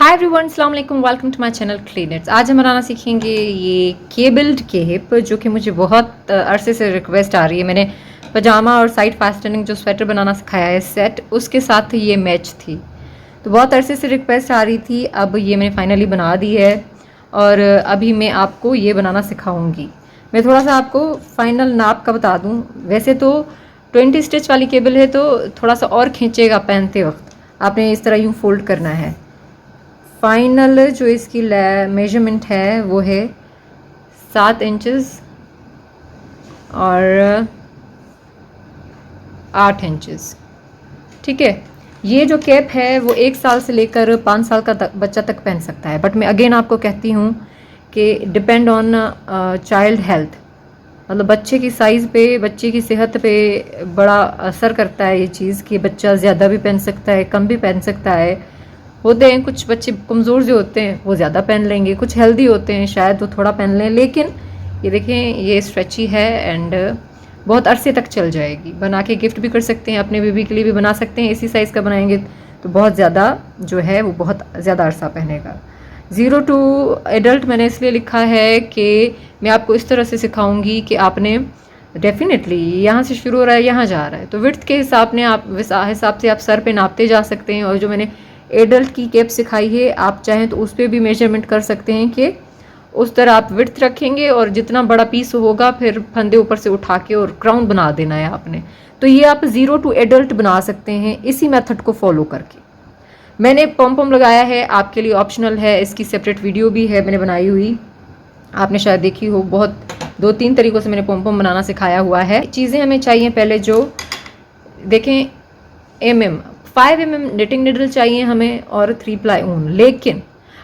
हाय everyone, अस्सलाम वालेकुम, welcome to my channel Cleaners. आज हम बनाना सीखेंगे ये केबल्ड केप, जो कि मुझे बहुत अरसे से रिक्वेस्ट आ रही है। मैंने पजामा और साइड फास्टनिंग जो स्वेटर बनाना सिखाया है सेट, उसके साथ ये मैच थी, तो बहुत अरसे से रिक्वेस्ट आ रही थी। अब ये मैंने फाइनली बना दी है और अभी मैं आपको ये बनाना सिखाऊंगी। मैं थोड़ा सा आपको फाइनल नाप का बता दूं। वैसे तो 20 स्टिच वाली केबल है तो थोड़ा सा और खींचेगा पहनते वक्त। आपने इस तरह यूँ फोल्ड करना है। फाइनल जो इसकी मेजरमेंट है वो है 7 इंचेस और 8 इंचेस। ठीक है, ये जो कैप है वो 1 साल से लेकर 5 साल का बच्चा तक पहन सकता है। बट मैं अगेन आपको कहती हूँ कि डिपेंड ऑन चाइल्ड हेल्थ, मतलब बच्चे की साइज़ पे, बच्चे की सेहत पे बड़ा असर करता है ये चीज़ कि बच्चा ज़्यादा भी पहन सकता है, कम भी पहन सकता है। होते हैं कुछ बच्चे कमज़ोर जो होते हैं वो ज़्यादा पहन लेंगे, कुछ हेल्दी होते हैं शायद वो थोड़ा पहन लें। लेकिन ये देखें, ये स्ट्रेची है एंड बहुत अरसे तक चल जाएगी। बना के गिफ्ट भी कर सकते हैं, अपने बेबी के लिए भी बना सकते हैं। इसी साइज़ का बनाएंगे तो बहुत ज़्यादा जो है वो बहुत ज़्यादा अरसा पहनेगा। 0 टू एडल्ट मैंने इसलिए लिखा है कि मैं आपको इस तरह से सिखाऊंगी कि आपने डेफिनेटली यहाँ से शुरू हो रहा है, यहाँ जा रहा है, तो विड्थ के हिसाब से आप सर पे नापते जा सकते हैं। और जो मैंने एडल्ट की कैप सिखाई है, आप चाहें तो उस पर भी मेजरमेंट कर सकते हैं कि उस तरह आप विड्थ रखेंगे और जितना बड़ा पीस होगा फिर फंदे ऊपर से उठा के और क्राउन बना देना है आपने। तो ये आप 0 टू एडल्ट बना सकते हैं इसी मेथड को फॉलो करके। मैंने पॉम पॉम लगाया है, आपके लिए ऑप्शनल है। इसकी सेपरेट वीडियो भी है मैंने बनाई हुई, आपने शायद देखी हो। बहुत 2-3 तरीक़ों से मैंने पॉम पॉम बनाना सिखाया हुआ है। चीज़ें हमें चाहिए पहले, जो देखें, 5 mm निटिंग निडल चाहिए हमें और 3 प्लाई ऊन। लेकिन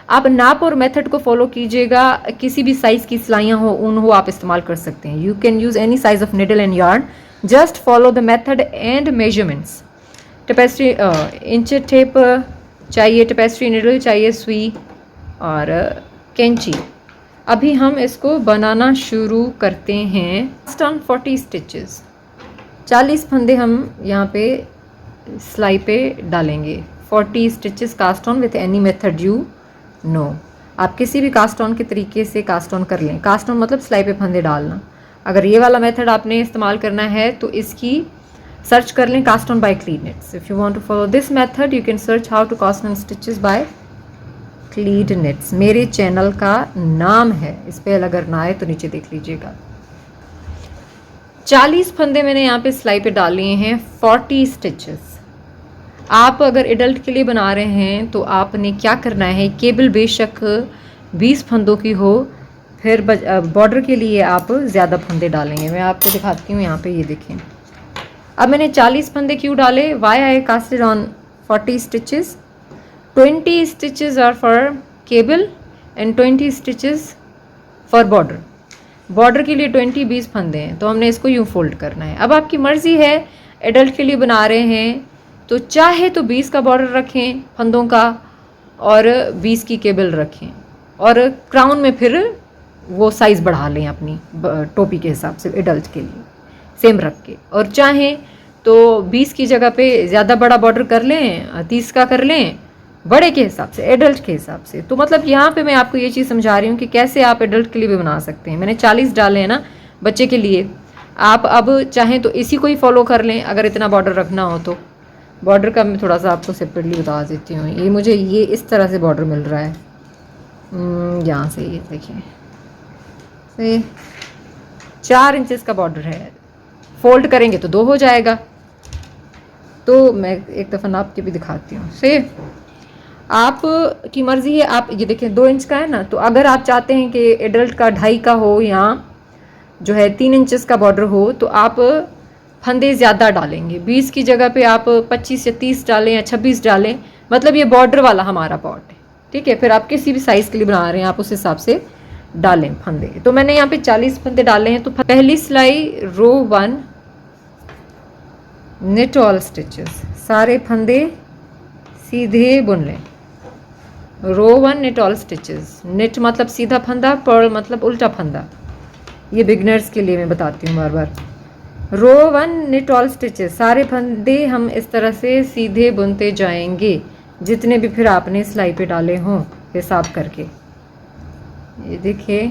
आप नाप और मेथड को फॉलो कीजिएगा। किसी भी साइज़ की सिलाइयाँ हो, ऊन हो, आप इस्तेमाल कर सकते हैं। You can use any size of needle and yarn, just follow the method and measurements. Tapestry inch tape चाहिए, टेपेस्ट्री निडल चाहिए, सुई और कैंची। अभी हम इसको बनाना शुरू करते हैं। स्टॉन 40 स्टिचेस, 40 फंदे हम यहाँ पे सिलाई पे डालेंगे। 40 stitches cast on with any method you know. आप किसी भी कास्ट ऑन के तरीके से कास्ट ऑन कर लें। कास्ट ऑन मतलब सिलाई पे फंदे डालना। अगर ये वाला मेथड आपने इस्तेमाल करना है तो इसकी सर्च कर लें, कास्ट ऑन बाय क्लीडनेट्स। If you want to follow this method you can search how to cast on stitches by क्लीडनेट्स। मेरे चैनल का नाम है, इस पर अगर ना आए तो नीचे देख लीजिएगा। 40 फंदे मैंने यहाँ पे सिलाई पे डाल लिए हैं। 40 स्टिचेस। आप अगर एडल्ट के लिए बना रहे हैं तो आपने क्या करना है, केबल बेशक 20 फंदों की हो, फिर बॉर्डर के लिए आप ज़्यादा फंदे डालेंगे। मैं आपको दिखाती हूँ, यहाँ पे ये देखें। अब मैंने 40 फंदे क्यों डाले? Why I casted on 40 stitches. 20 stitches are for cable and 20 stitches for border. Border के लिए 20 फंदे हैं, तो हमने इसको यूँ फोल्ड करना है। अब आपकी मर्ज़ी है, एडल्ट के लिए बना रहे हैं तो चाहे तो 20 का बॉर्डर रखें फंदों का और 20 की केबल रखें, और क्राउन में फिर वो साइज़ बढ़ा लें अपनी टोपी के हिसाब से एडल्ट के लिए सेम रख के। और चाहें तो 20 की जगह पे ज़्यादा बड़ा बॉर्डर कर लें, 30 का कर लें, बड़े के हिसाब से, एडल्ट के हिसाब से। तो मतलब यहाँ पे मैं आपको ये चीज़ समझा रही हूँ कि कैसे आप एडल्ट के लिए भी बना सकते हैं। मैंने 40 डाले हैं ना बच्चे के लिए। आप अब चाहें तो इसी को ही फॉलो कर लें अगर इतना बॉर्डर रखना हो तो। बॉर्डर का मैं थोड़ा सा आपको सेपरेटली बता देती हूँ। ये मुझे ये इस तरह से बॉर्डर मिल रहा है, यहाँ से, ये देखिए, से 4 इंचेस का बॉर्डर है। फोल्ड करेंगे तो 2 हो जाएगा। तो मैं एक दफ़ा नाप के भी दिखाती हूँ। से आप की मर्ज़ी है, आप ये देखें 2 इंच का है ना, तो अगर आप चाहते हैं कि एडल्ट का 2.5 का हो या जो है 3 इंचेस का बॉर्डर हो, तो आप फंदे ज़्यादा डालेंगे। 20 की जगह पे आप 25 या 30 डालें या 26 डालें। मतलब ये बॉर्डर वाला हमारा पॉट है, ठीक है। फिर आप किसी भी साइज़ के लिए बना रहे हैं आप उस हिसाब से डालें फंदे। तो मैंने यहाँ पे 40 फंदे डाले हैं। तो पहली सिलाई रो 1 निट ऑल स्टिचेस, सारे फंदे सीधे बुन लें। रो 1 निट ऑल स्टिचेस। निट मतलब सीधा फंदा, पर्ल मतलब उल्टा फंदा। ये बिगनर्स के लिए मैं बताती हूँ बार बार। रो 1 निट ऑल स्टिचेस, सारे फंदे हम इस तरह से सीधे बुनते जाएंगे। जितने भी फिर आपने सिलाई पे डाले हों हिसाब करके। ये देखिए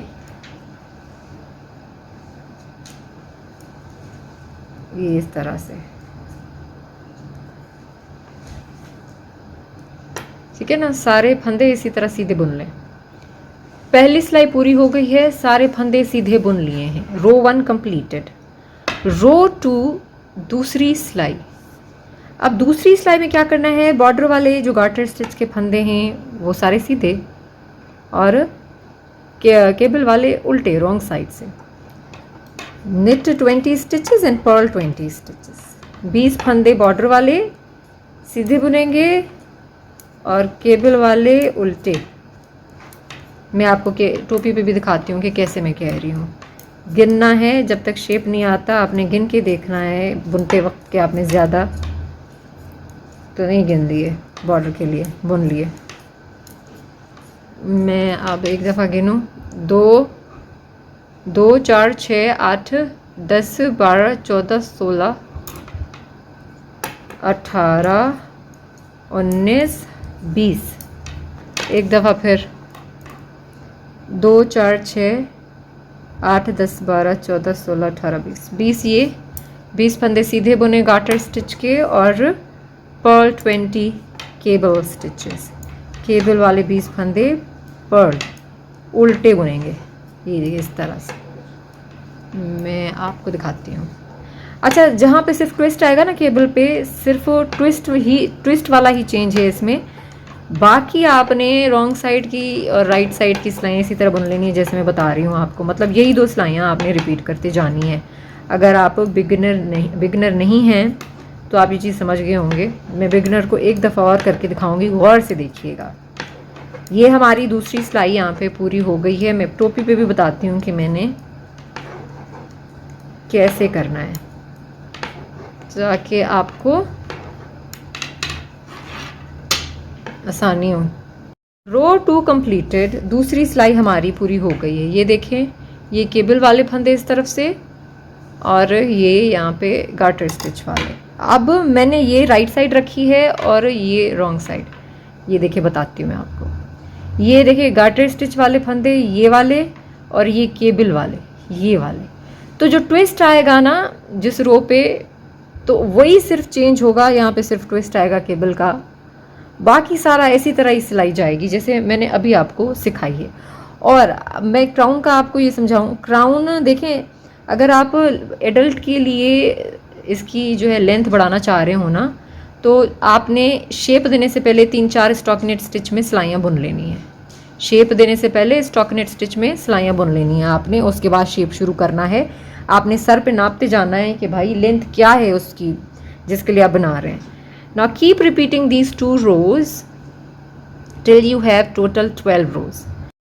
ये इस तरह से, ठीक है ना। सारे फंदे इसी तरह सीधे बुन लें। पहली सिलाई पूरी हो गई है, सारे फंदे सीधे बुन लिए हैं। रो 1 कंप्लीटेड। रो 2 दूसरी सिलाई। अब दूसरी सिलाई में क्या करना है, बॉर्डर वाले जो गार्टर स्टिच के फंदे हैं वो सारे सीधे और केबल वाले उल्टे रॉन्ग साइड से। Knit 20 stitches and purl 20 stitches. 20 फंदे बॉर्डर वाले सीधे बुनेंगे और केबल वाले उल्टे। मैं आपको टोपी पे भी दिखाती हूँ कि कैसे मैं कह रही हूँ। गिनना है, जब तक शेप नहीं आता आपने गिन के देखना है। बुनते वक्त के आपने ज़्यादा तो नहीं गिन लिए, बॉर्डर के लिए बुन लिए। मैं अब एक दफ़ा गिनूँ। 2 2 4 6 8 10 12 14 16 18 19 20। एक दफ़ा फिर 2 4 6 8 10 12 14 16 18 20। 20 ये 20 फंदे सीधे बुने गार्टर स्टिच के और पर्ल 20 केबल स्टिचेस। केबल वाले 20 फंदे पर्ल उल्टे बुनेंगे। ये देखिए इस तरह से मैं आपको दिखाती हूँ। अच्छा, जहाँ पे सिर्फ ट्विस्ट आएगा ना केबल पे, सिर्फ ट्विस्ट वाला ही चेंज है इसमें। बाकी आपने रॉन्ग साइड की और राइट साइड की सिलाइयाँ इसी तरह बुन लेनी है जैसे मैं बता रही हूँ आपको। मतलब यही 2 सिलाइयाँ आपने रिपीट करते जानी है। अगर आप बिगनर नहीं हैं तो आप ये चीज़ समझ गए होंगे। मैं बिगनर को एक दफ़ा और करके दिखाऊंगी, गौर से देखिएगा। ये हमारी दूसरी सिलाई यहाँ पे पूरी हो गई है। मैं टोपी पे भी बताती हूँ कि मैंने कैसे करना है ताकि आपको आसानी हो। रो 2 कंप्लीटेड। दूसरी सिलाई हमारी पूरी हो गई है। ये देखें, ये केबल वाले फंदे इस तरफ से और ये यहाँ पे गार्टर स्टिच वाले। अब मैंने ये राइट साइड रखी है और ये रॉन्ग साइड। ये देखिए बताती हूँ मैं आपको। ये देखिए गार्टर स्टिच वाले फंदे ये वाले और ये केबल वाले ये वाले। तो जो ट्विस्ट आएगा ना जिस रो पे, तो वही सिर्फ चेंज होगा। यहाँ पे सिर्फ ट्विस्ट आएगा केबल का, बाकी सारा इसी तरह ही सिलाई जाएगी जैसे मैंने अभी आपको सिखाई है। और मैं क्राउन का आपको ये समझाऊँ। क्राउन देखें, अगर आप एडल्ट के लिए इसकी जो है लेंथ बढ़ाना चाह रहे हो ना, तो आपने शेप देने से पहले 3-4 स्टॉकिनेट स्टिच में सिलाइयाँ बुन लेनी है। शेप देने से पहले स्टॉकिनेट स्टिच में सिलाइयाँ बुन लेनी है आपने। उसके बाद शेप शुरू करना है। आपने सर पे नापते जाना है कि भाई लेंथ क्या है उसकी जिसके लिए आप बना रहे हैं। Now keep repeating these 2 rows till you have total 12 rows.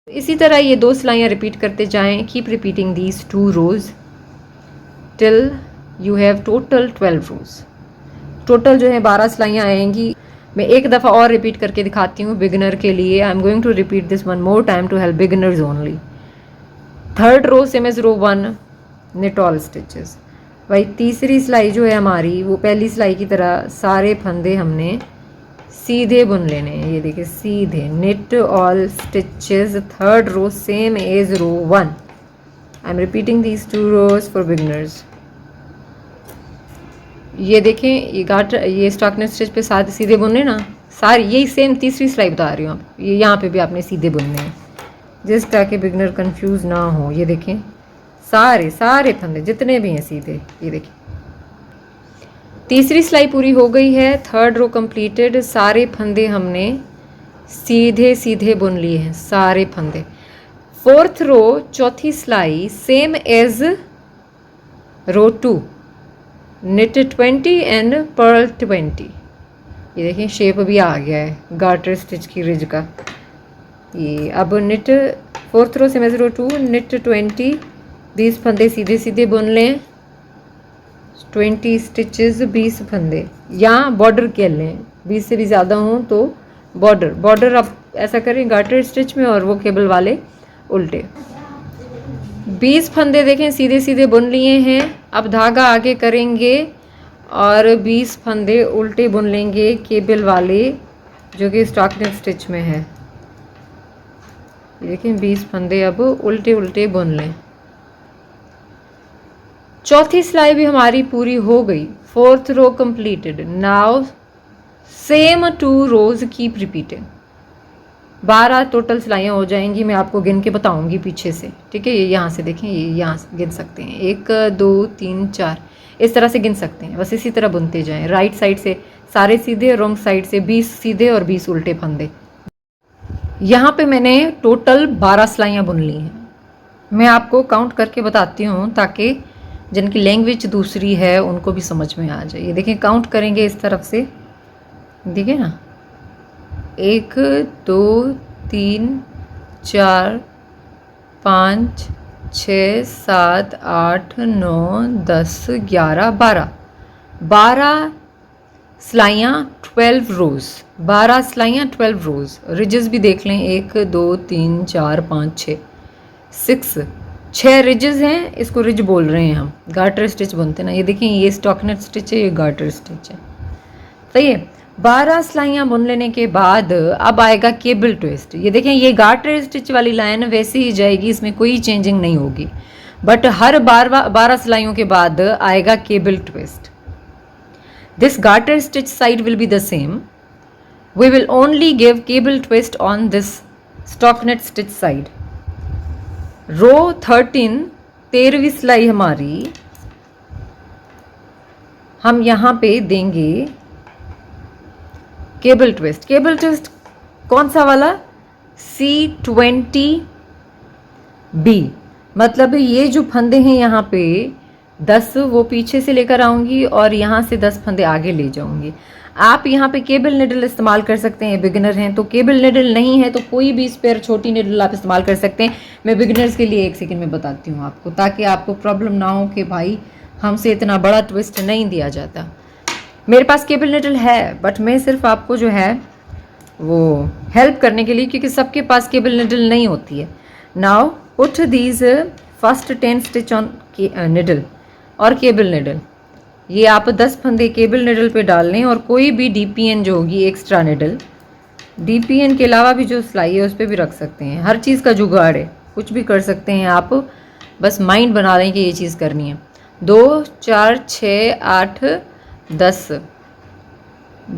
इसी तरह ये 2 सिलाइयाँ रिपीट करते जाएं। Keep repeating these 2 rows till you have total 12 rows. Total जो है 12 सिलाइयाँ आएंगी। मैं एक दफ़ा और रिपीट करके दिखाती हूँ बिगिनर के लिए। I am going to repeat this one more time to help beginners only. 3rd row same as row 1, knit all stitches। भाई तीसरी सिलाई जो है हमारी वो पहली सिलाई की तरह सारे फंदे हमने सीधे बुन लेने हैं। ये देखिए सीधे, knit all stitches। 3rd row same as row 1। I am repeating these 2 rows for beginners. ये देखें, ये स्टॉकिनेट स्टिच पे साथ सीधे बुनने ना, सारी यही सेम तीसरी सिलाई बता रही हूँ आप। ये यहाँ पे भी आपने सीधे बुनने हैं जिस ताकि बिगनर कंफ्यूज ना हो। ये देखें सारे फंदे जितने भी हैं सीधे। ये देखिए तीसरी सिलाई पूरी हो गई है। 3rd रो कंप्लीटेड। सारे फंदे हमने सीधे सीधे बुन लिए हैं सारे फंदे। 4th रो चौथी सिलाई same as row 2, knit 20 and purl 20। ये देखें शेप भी आ गया है गार्टर स्टिच की रिज का। ये अब knit 4th रो सेम एज रो 2, knit 20। 20 फंदे सीधे सीधे बुन लें। 20 स्टिचेस 20 फंदे। यहाँ बॉर्डर के लें, 20 से भी ज़्यादा हों तो बॉर्डर आप ऐसा करें गार्टर स्टिच में और वो केबल वाले उल्टे। 20 फंदे देखें सीधे सीधे बुन लिए हैं। अब धागा आगे करेंगे और 20 फंदे उल्टे बुन लेंगे केबल वाले जो कि स्टॉकनेट स्टिच में है। देखिए 20 फंदे अब उल्टे उल्टे बुन लें। चौथी सिलाई भी हमारी पूरी हो गई। 4th रो कंप्लीटेड। नाउ सेम 2 रोज कीप रिपीटिंग। 12 टोटल सिलाइयाँ हो जाएंगी। मैं आपको गिन के बताऊंगी पीछे से, ठीक है। ये यहाँ से देखें, ये यहाँ से गिन सकते हैं, 1 2 3 4, इस तरह से गिन सकते हैं। बस इसी तरह बुनते जाएं। राइट साइड से सारे सीधे, रॉन्ग साइड से 20 सीधे और 20 उल्टे फंदे। यहाँ पे मैंने टोटल 12 सिलाइयाँ बुन ली हैं। मैं आपको काउंट करके बताती हूँ ताकि जिनकी लैंग्वेज दूसरी है उनको भी समझ में आ जाए। ये देखें, काउंट करेंगे इस तरफ से, देखिए ना, 1 2 3 4 5 6 7 8 9 10 11 12 12 सिलाइयाँ 12 रोज़। 12 सिलाइयाँ 12 रोज़। रिजेस भी देख लें, 1 2 3 4 5 6 6 रिजेस हैं। इसको रिज बोल रहे हैं हम, गार्टर स्टिच बुनते ना। ये देखें, ये स्टॉकनेट स्टिच है, ये गार्टर स्टिच है। सही है। 12 सिलाइयाँ बुन लेने के बाद अब आएगा केबल ट्विस्ट। ये देखें, ये गार्टर स्टिच वाली लाइन वैसे ही जाएगी, इसमें कोई चेंजिंग नहीं होगी। बट हर 12 सिलाइयों के बाद आएगा cable twist. This garter stitch side will be the same. We will only give cable twist on this stockinette stitch side. रो 13, 13वीं सिलाई हमारी, हम यहाँ पे देंगे केबल ट्विस्ट। केबल ट्विस्ट कौन सा वाला? C20B। मतलब ये जो फंदे हैं यहाँ पे 10 वो पीछे से लेकर आऊँगी और यहाँ से 10 फंदे आगे ले जाऊँगी। आप यहाँ पे केबल निडल इस्तेमाल कर सकते हैं, बिगिनर हैं तो। केबल निडल नहीं है तो कोई भी स्पेयर छोटी निडल आप इस्तेमाल कर सकते हैं। मैं बिगिनर्स के लिए 1 सेकंड में बताती हूँ आपको, ताकि आपको प्रॉब्लम ना हो कि भाई हमसे इतना बड़ा ट्विस्ट नहीं दिया जाता। मेरे पास केबल निडल है, बट मैं सिर्फ आपको जो है वो हेल्प करने के लिए, क्योंकि सबके पास केबल निडल नहीं होती है। Now put these first 10 stitch on needle और केबल निडल। ये आप 10 फंदे केबल निडल पे डाल लें, और कोई भी DPN जो होगी एक्स्ट्रा निडल, DPN के अलावा भी जो सिलाई है उस पर भी रख सकते हैं। हर चीज़ का जुगाड़ है, कुछ भी कर सकते हैं आप। बस माइंड बना लें कि ये चीज़ करनी है। 2 4 6 8 10,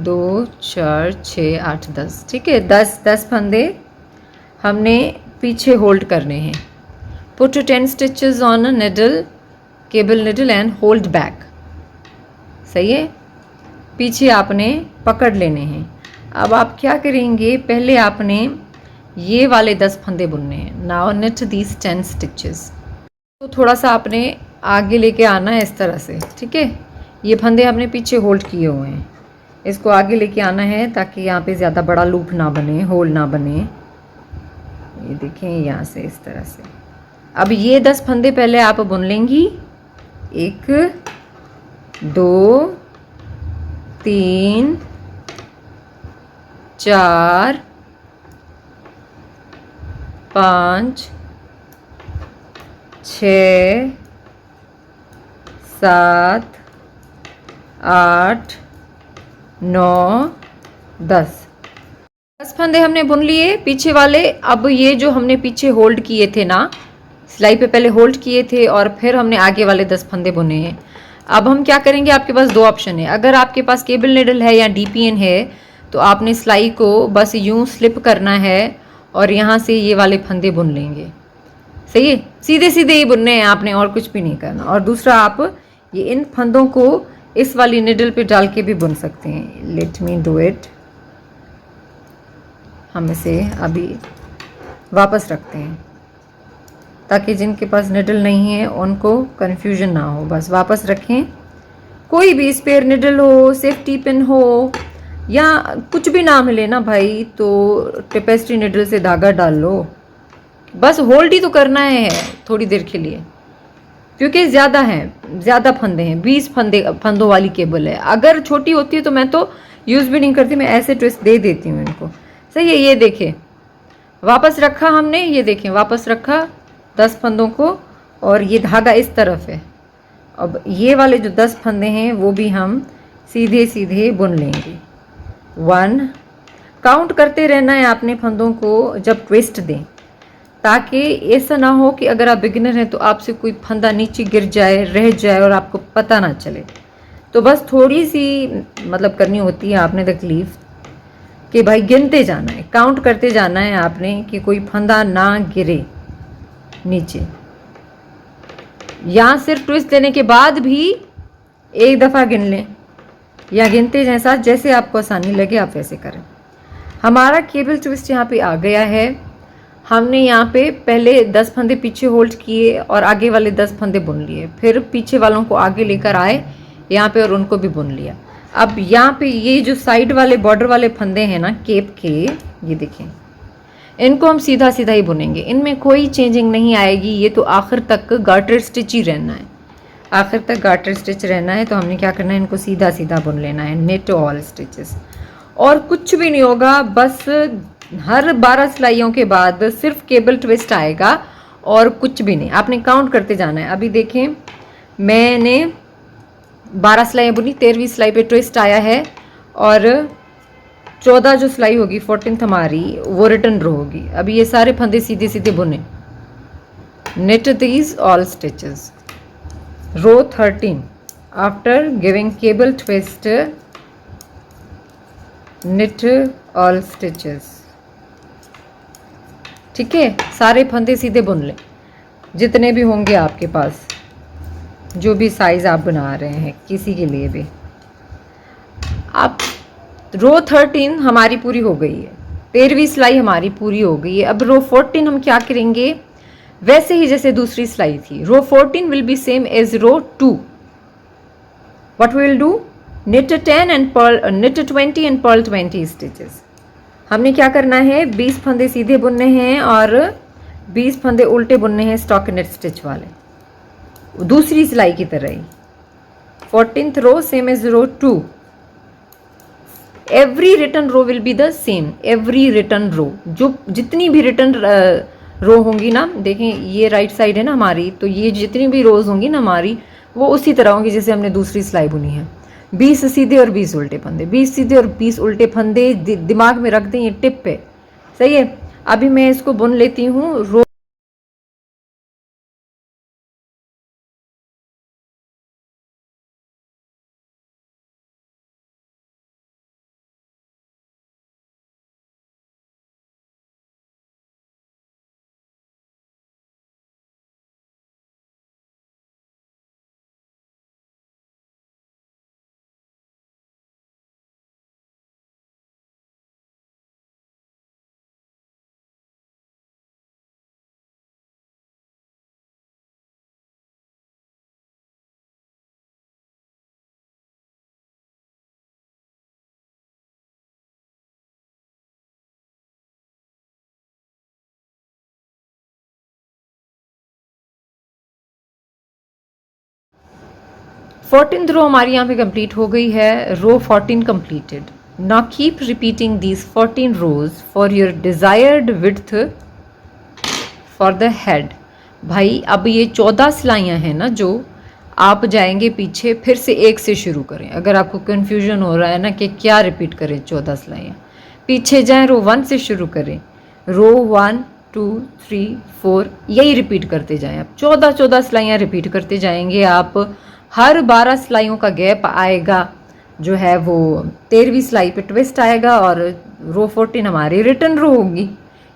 2 4 6 8 10, ठीक है। 10 फंदे हमने पीछे होल्ड करने हैं। Put 10 stitches on needle, cable needle and hold back. सही है। पीछे आपने पकड़ लेने हैं। अब आप क्या करेंगे, पहले आपने ये वाले 10 फंदे बुनने हैं। Now knit these 10 stitches. तो थोड़ा सा आपने आगे लेके आना है इस तरह से, ठीक है। ये फंदे हमने पीछे होल्ड किए हुए हैं, इसको आगे लेके आना है ताकि यहाँ पे ज़्यादा बड़ा लूप ना बने, होल ना बने। ये देखें, यहाँ से इस तरह से। अब ये 10 फंदे पहले आप बुन लेंगी। 1 2 3 4 5 6 7 8 9 10 फंदे हमने बुन लिए पीछे वाले। अब ये जो हमने पीछे होल्ड किए थे ना, सिलाई पे पहले होल्ड किए थे और फिर हमने आगे वाले 10 फंदे बुने हैं। अब हम क्या करेंगे, आपके पास 2 ऑप्शन है। अगर आपके पास केबल निडल है या DPN है तो आपने सिलाई को बस यूं स्लिप करना है और यहाँ से ये वाले फंदे बुन लेंगे। सही है, सीधे सीधे ही बुनने हैं आपने, और कुछ भी नहीं करना। और दूसरा, आप ये इन फंदों को इस वाली निडल पे डाल के भी बुन सकते हैं। Let me do it. हम इसे अभी वापस रखते हैं ताकि जिनके पास निडल नहीं है उनको कन्फ्यूजन ना हो। बस वापस रखें। कोई भी स्पेयर निडल हो, सेफ्टी पिन हो, या कुछ भी ना मिले ना भाई, तो टेपेस्ट्री निडल से धागा डाल लो। बस होल्ड ही तो करना है थोड़ी देर के लिए, क्योंकि ज़्यादा फंदे हैं। 20 फंदों वाली केबल है। अगर छोटी होती है तो मैं तो यूज़ भी नहीं करती, मैं ऐसे ट्विस्ट दे देती हूँ इनको। सही है। ये देखें, वापस रखा हमने, ये देखें वापस रखा 10 फंदों को, और ये धागा इस तरफ है। अब ये वाले जो 10 फंदे हैं वो भी हम सीधे सीधे बुन लेंगे। 1 काउंट करते रहना है आपने फंदों को जब ट्विस्ट दें, ताकि ऐसा ना हो कि अगर आप बिगिनर हैं तो आपसे कोई फंदा नीचे गिर जाए, रह जाए और आपको पता ना चले। तो बस थोड़ी सी मतलब करनी होती है आपने तकलीफ कि भाई गिनते जाना है, काउंट करते जाना है आपने कि कोई फंदा ना गिरे नीचे। या सिर्फ ट्विस्ट देने के बाद भी एक दफ़ा गिन लें या गिनते जाएं साथ, जैसे आपको आसानी लगे आप वैसे करें। हमारा केबल ट्विस्ट यहाँ पे आ गया है। हमने यहाँ पे पहले 10 फंदे पीछे होल्ड किए और आगे वाले 10 फंदे बुन लिए, फिर पीछे वालों को आगे लेकर आए यहाँ पे और उनको भी बुन लिया। अब यहाँ पे ये जो साइड वाले बॉर्डर वाले फंदे हैं ना केप के, ये देखें, इनको हम सीधा सीधा ही बुनेंगे, इनमें कोई चेंजिंग नहीं आएगी। ये तो आखिर तक गार्टर स्टिच ही रहना है, आखिर तक गार्टर स्टिच रहना है। तो हमने क्या करना है, इनको सीधा सीधा बुन लेना है, नेट ऑल स्टिचेस, और कुछ भी नहीं होगा। बस हर 12 सिलाइयों के बाद सिर्फ केबल ट्विस्ट आएगा और कुछ भी नहीं, आपने काउंट करते जाना है। अभी देखें, मैंने 12 सिलाइयाँ बुनी, 13वीं सिलाई पे ट्विस्ट आया है और 14 जो सिलाई होगी 14th हमारी वो रिटर्न रो होगी। अभी ये सारे फंदे सीधे सीधे बुने, knit these all stitches, row 13 after giving cable twist, knit all stitches। ठीक है, सारे फंदे सीधे बुन लें जितने भी होंगे आपके पास, जो भी साइज़ आप बना रहे हैं किसी के लिए भी। आप रो 13 हमारी पूरी हो गई है, 13वीं सिलाई हमारी पूरी हो गई है। अब रो 14 हम क्या करेंगे, वैसे ही जैसे दूसरी सिलाई थी। Row 14 will be same as row 2। What we will do, knit 10 and purl, knit 20 and purl 20 stitches. हमने क्या करना है, 20 फंदे सीधे बुनने हैं और 20 फंदे उल्टे बुनने हैं स्टॉकिनेट स्टिच वाले, दूसरी सिलाई की तरह ही। 14th row same as row 2। Every return row will be the same, every return row, जो जितनी भी रिटर्न रो होंगी ना, देखें ये राइट साइड है ना हमारी, तो ये जितनी भी रोज होंगी ना हमारी वो उसी तरह होंगी जैसे हमने दूसरी सिलाई बुनी है। 20 सीधे और 20 उल्टे फंदे, 20 सीधे और 20 उल्टे फंदे, दिमाग में रख दें ये टिप पे, सही है। अभी मैं इसको बुन लेती हूँ रो। फोर्टीन्थ रो हमारी यहाँ पे कंप्लीट हो गई है, row 14 completed. Now keep repeating these 14 rows for your desired width for the head. भाई अब ये 14 सिलाइयाँ हैं ना, जो आप जाएंगे पीछे, फिर से एक से शुरू करें। अगर आपको कन्फ्यूजन हो रहा है ना कि क्या रिपीट करें 14 सिलाइयाँ, पीछे जाएं, रो 1 से शुरू करें, रो 1 2 3 4 यही रिपीट करते जाएं। आप 14 सिलाइयाँ रिपीट करते जाएंगे। आप हर 12 सिलाइयों का गैप आएगा, जो है वो 13वीं सिलाई पे ट्विस्ट आएगा और रो 14 हमारी रिटर्न रो होगी।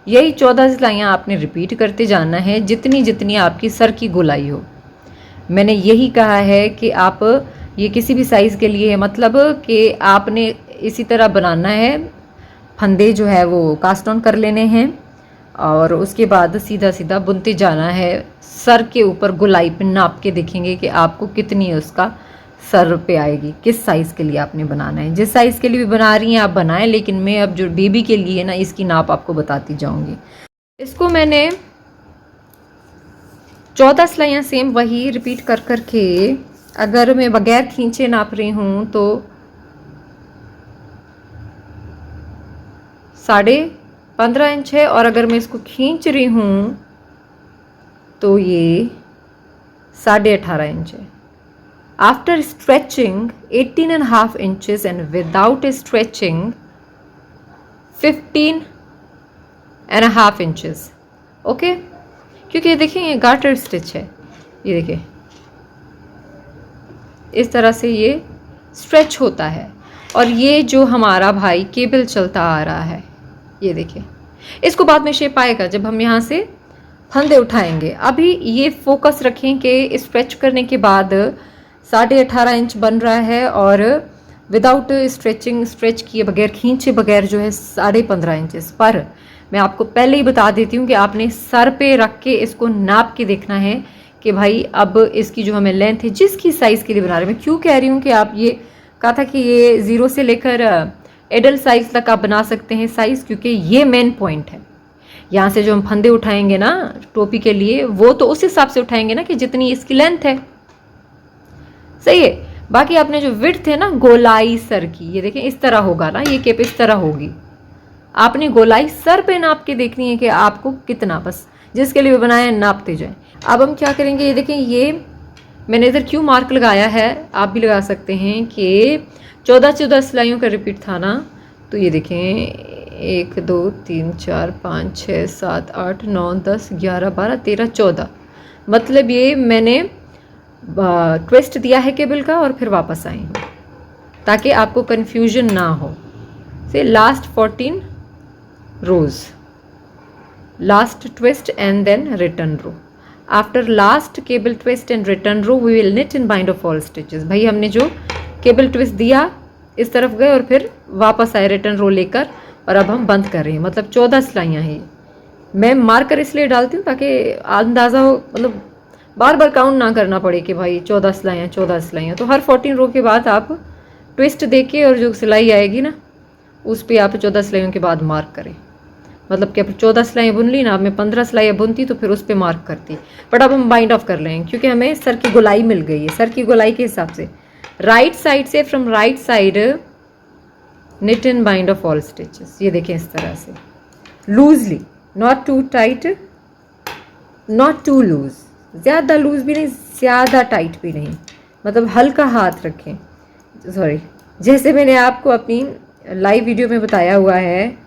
यही 14 सिलाइयाँ आपने रिपीट करते जाना है, जितनी जितनी आपकी सर की गोलाई हो। मैंने यही कहा है कि आप ये किसी भी साइज़ के लिए, मतलब कि आपने इसी तरह बनाना है, फंदे जो है वो कास्ट ऑन कर लेने हैं और उसके बाद सीधा सीधा बुनते जाना है। सर के ऊपर गोलाई पे नाप के देखेंगे कि आपको कितनी उसका सर पे आएगी, किस साइज़ के लिए आपने बनाना है। जिस साइज़ के लिए भी बना रही हैं आप बनाएं, लेकिन मैं अब जो बेबी के लिए ना इसकी नाप आपको बताती जाऊंगी। इसको मैंने 14 सिलाइयाँ सेम वही रिपीट कर कर के, अगर मैं बगैर खींचे नाप रही हूँ तो 15.5 इंच है, और अगर मैं इसको खींच रही हूँ तो ये 18.5 इंच है। After stretching 18.5 inches and without stretching 15.5 inches. Okay, क्योंकि ये देखिए ये गार्टर स्टिच है, ये देखिए इस तरह से ये स्ट्रेच होता है। और ये जो हमारा भाई केबल चलता आ रहा है, ये देखिए इसको बाद में शेप आएगा जब हम यहाँ से फंदे उठाएंगे। अभी ये फोकस रखें कि स्ट्रेच करने के बाद 18.5 इंच बन रहा है और विदाउट स्ट्रेच किए बगैर, खींचे बगैर जो है 15.5 इंचेस। पर मैं आपको पहले ही बता देती हूँ कि आपने सर पे रख के इसको नाप के देखना है कि भाई अब इसकी जो हमें लेंथ है जिसकी साइज़ के लिए बना रहे हैं। मैं क्यों कह रही हूँ कि आप ये कहा था कि ये 0 से लेकर एडल्ट साइज़ तक आप बना सकते हैं साइज़, क्योंकि ये मेन पॉइंट है। यहाँ से जो हम फंदे उठाएंगे ना टोपी के लिए, वो तो उस हिसाब से उठाएंगे ना कि जितनी इसकी लेंथ है। सही है। बाकी आपने जो विड्थ है ना गोलाई सर की, ये देखें इस तरह होगा ना, ये केप इस तरह होगी। आपने गोलाई सर पे नाप के देखनी है कि आपको कितना, बस जिसके लिए बनाया नापते जाएं। अब हम क्या करेंगे, ये देखें ये मैंने इधर क्यों मार्क लगाया है, आप भी लगा सकते हैं कि 14 सिलाइयों का रिपीट था ना। तो ये देखें 1 2 3 4 5 6 7 8 9 10 11 12 13 14, मतलब ये मैंने ट्विस्ट दिया है केबल का और फिर वापस आई हूँ ताकि आपको कन्फ्यूजन ना हो। से last 14 rows, last twist and then return row. After last cable twist and return row we will knit and bind off all stitches. भाई हमने जो केबल ट्विस्ट दिया इस तरफ गए और फिर वापस आए रिटर्न रो लेकर, और अब हम बंद कर रहे हैं। मतलब 14 सिलाइयाँ हैं। मैं मार्कर इसलिए डालती हूँ ताकि अंदाज़ा हो, मतलब बार बार काउंट ना करना पड़े कि भाई 14 सिलाइयाँ। तो हर 14 रो के बाद आप ट्विस्ट दे के और जो सिलाई आएगी ना उस पर आप 14 सिलाइयों के बाद मार्क करें। मतलब कि अब 14 सिलाइयाँ बुन ली ना, अब मैं 15 सिलाइयाँ बुनती तो फिर उस पर मार्क करती। बट अब हम बाइंड ऑफ कर लेंगे क्योंकि हमें सर की गोलाई मिल गई है। सर की गोलाई के हिसाब से राइट साइड से, from right side knit and bind off all stitches. ये देखें इस तरह से loosely, not too tight, not too loose, ज़्यादा लूज भी नहीं ज़्यादा टाइट भी नहीं, मतलब हल्का हाथ रखें। सॉरी, जैसे मैंने आपको अपनी लाइव वीडियो में बताया हुआ है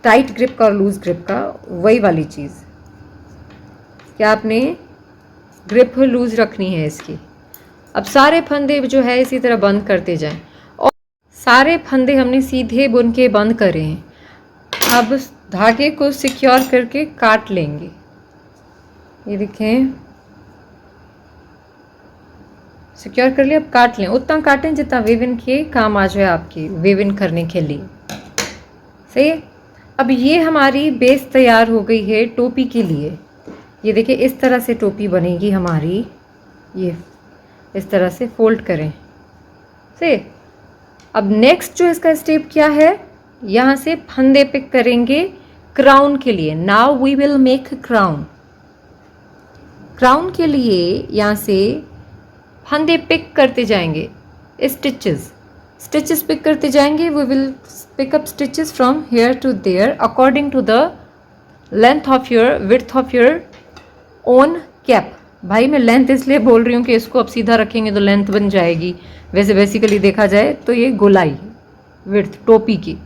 टाइट ग्रिप का और लूज ग्रिप का, वही वाली चीज़। क्या आपने ग्रिप लूज रखनी है इसकी। अब सारे फंदे जो है इसी तरह बंद करते जाएं और सारे फंदे हमने सीधे बुन के बंद करे हैं। अब धागे को सिक्योर करके काट लेंगे। ये देखें सिक्योर कर लिया, अब काट लें। उतना काटें जितना वेविन के काम आ जाए आपकी, वेविन करने के लिए। सही है। अब ये हमारी बेस तैयार हो गई है टोपी के लिए। ये देखिए इस तरह से टोपी बनेगी हमारी। ये इस तरह से फोल्ड करें। सही। अब नेक्स्ट जो इसका स्टेप क्या है, यहाँ से फंदे पिक करेंगे क्राउन के लिए। Now we will make crown. Crown के लिए यहाँ से फंदे पिक करते जाएंगे, स्टिचेस पिक करते जाएंगे। We will pick up stitches from here to there according to the length of your, width of your own cap. भाई मैं लेंथ इसलिए बोल रही हूँ कि इसको अब सीधा रखेंगे तो लेंथ बन जाएगी। वैसे बेसिकली देखा जाए तो ये गोलाई विड्थ टोपी की,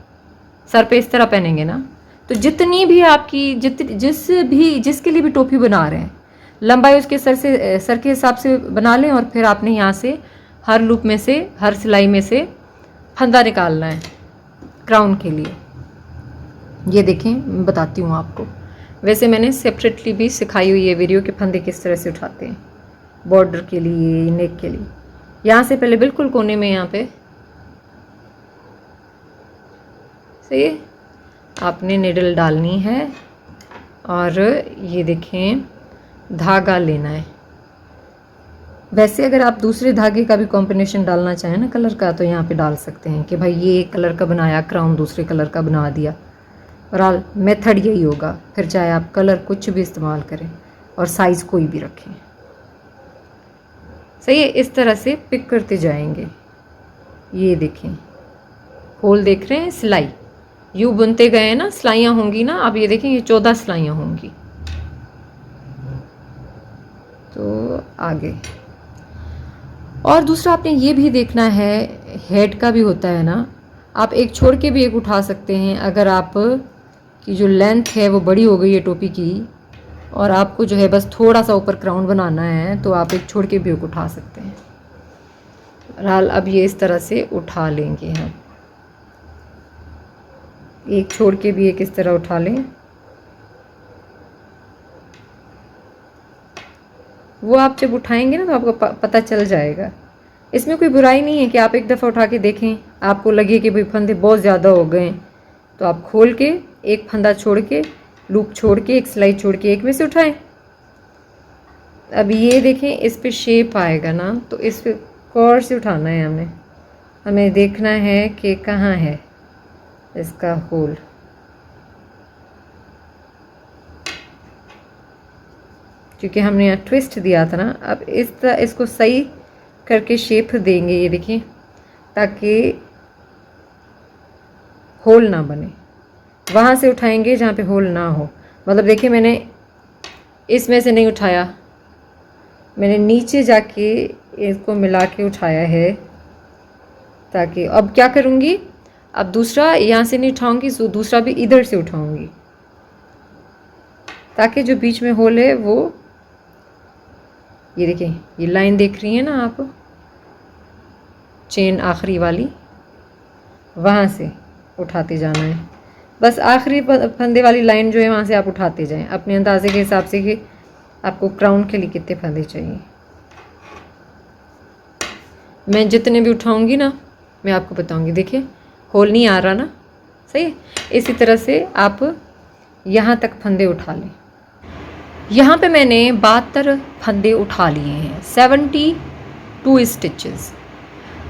सर पे इस तरह पहनेंगे ना, तो जितनी भी आपकी जिसके लिए भी टोपी बना रहे हैं लंबाई उसके सर के हिसाब से बना लें। और फिर आपने यहाँ से हर लूप में से, हर सिलाई में से फंदा निकालना है क्राउन के लिए। ये देखें मैं बताती हूँ आपको। वैसे मैंने सेपरेटली भी सिखाई हुई है वीडियो के फंदे किस तरह से उठाते हैं बॉर्डर के लिए, नेक के लिए। यहाँ से पहले बिल्कुल कोने में यहाँ पे सही आपने निडल डालनी है और ये देखें धागा लेना है। वैसे अगर आप दूसरे धागे का भी कॉम्बिनेशन डालना चाहें ना कलर का, तो यहाँ पे डाल सकते हैं कि भाई ये एक कलर का बनाया क्राउन दूसरे कलर का बना दिया। और मेथड यही होगा, फिर चाहे आप कलर कुछ भी इस्तेमाल करें और साइज़ कोई भी रखें। सही है। इस तरह से पिक करते जाएंगे। ये देखें होल देख रहे हैं, सिलाई यूँ बुनते गए ना, सिलाइयाँ होंगी ना। अब ये देखें ये 14 सिलाइयाँ होंगी। तो आगे और दूसरा आपने ये भी देखना है, हेड का भी होता है ना, आप एक छोड़ के भी एक उठा सकते हैं। अगर आप की जो लेंथ है वो बड़ी हो गई है टोपी की और आपको जो है बस थोड़ा सा ऊपर क्राउन बनाना है तो आप एक छोड़ के भी एक उठा सकते हैं। बहरहाल अब ये इस तरह से उठा लेंगे हम, एक छोड़ के भी एक इस तरह उठा लें। वो आप जब उठाएंगे ना तो आपको पता चल जाएगा। इसमें कोई बुराई नहीं है कि आप एक दफ़ा उठा के देखें, आपको लगे कि भाई फंदे बहुत ज़्यादा हो गए तो आप खोल के एक फंदा छोड़ के, लूप छोड़ के, एक सिलाई छोड़ के एक में से उठाएं। अब ये देखें इस पे शेप आएगा ना, तो इस पे गौर से उठाना है हमें देखना है कि कहाँ है इसका होल। क्योंकि हमने यहाँ ट्विस्ट दिया था ना, अब इस तरह इसको सही करके शेप देंगे, ये देखिए, ताकि होल ना बने। वहाँ से उठाएंगे जहाँ पे होल ना हो। मतलब देखिए मैंने इसमें से नहीं उठाया, मैंने नीचे जाके इसको मिला के उठाया है, ताकि अब क्या करूँगी, अब दूसरा यहाँ से नहीं उठाऊँगी, तो दूसरा भी इधर से उठाऊँगी, ताकि जो बीच में होल है वो, ये देखें, ये लाइन देख रही हैं ना आप, चेन आखिरी वाली, वहाँ से उठाते जाना है। बस आखिरी फंदे वाली लाइन जो है वहाँ से आप उठाते जाएं अपने अंदाजे के हिसाब से कि आपको क्राउन के लिए कितने फंदे चाहिए। मैं जितने भी उठाऊंगी ना मैं आपको बताऊंगी। देखिए होल नहीं आ रहा ना, सही है। इसी तरह से आप यहाँ तक फंदे उठा लें। यहाँ पे मैंने 72 फंदे उठा लिए हैं, 72 स्टिचेस।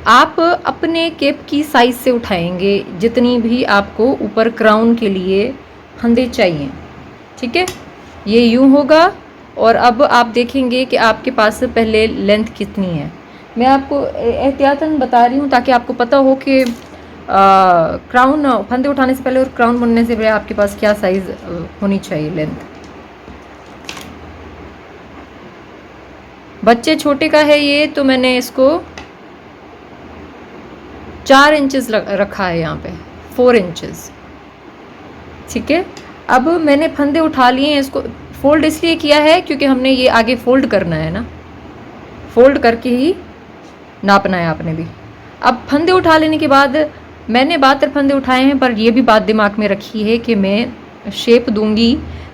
आप अपने केप की साइज़ से उठाएंगे जितनी भी आपको ऊपर क्राउन के लिए फंदे चाहिए, ठीक है। ये यूँ होगा। और अब आप देखेंगे कि आपके पास पहले लेंथ कितनी है। मैं आपको एहतियातन बता रही हूँ ताकि आपको पता हो कि क्राउन फंदे उठाने से पहले और क्राउन बनने से पहले आपके पास क्या साइज़ होनी चाहिए लेंथ। बच्चे छोटे का है ये, तो मैंने इसको 4 इंचेस रखा है यहाँ पे, 4 इंचेस, ठीक है। अब मैंने फंदे उठा लिए हैं, इसको फोल्ड इसलिए किया है क्योंकि हमने ये आगे फोल्ड करना है ना, फोल्ड करके ही नापना है आपने भी। अब फंदे उठा लेने के बाद मैंने 72 फंदे उठाए हैं, पर ये भी बात दिमाग में रखी है कि मैं शेप दूंगी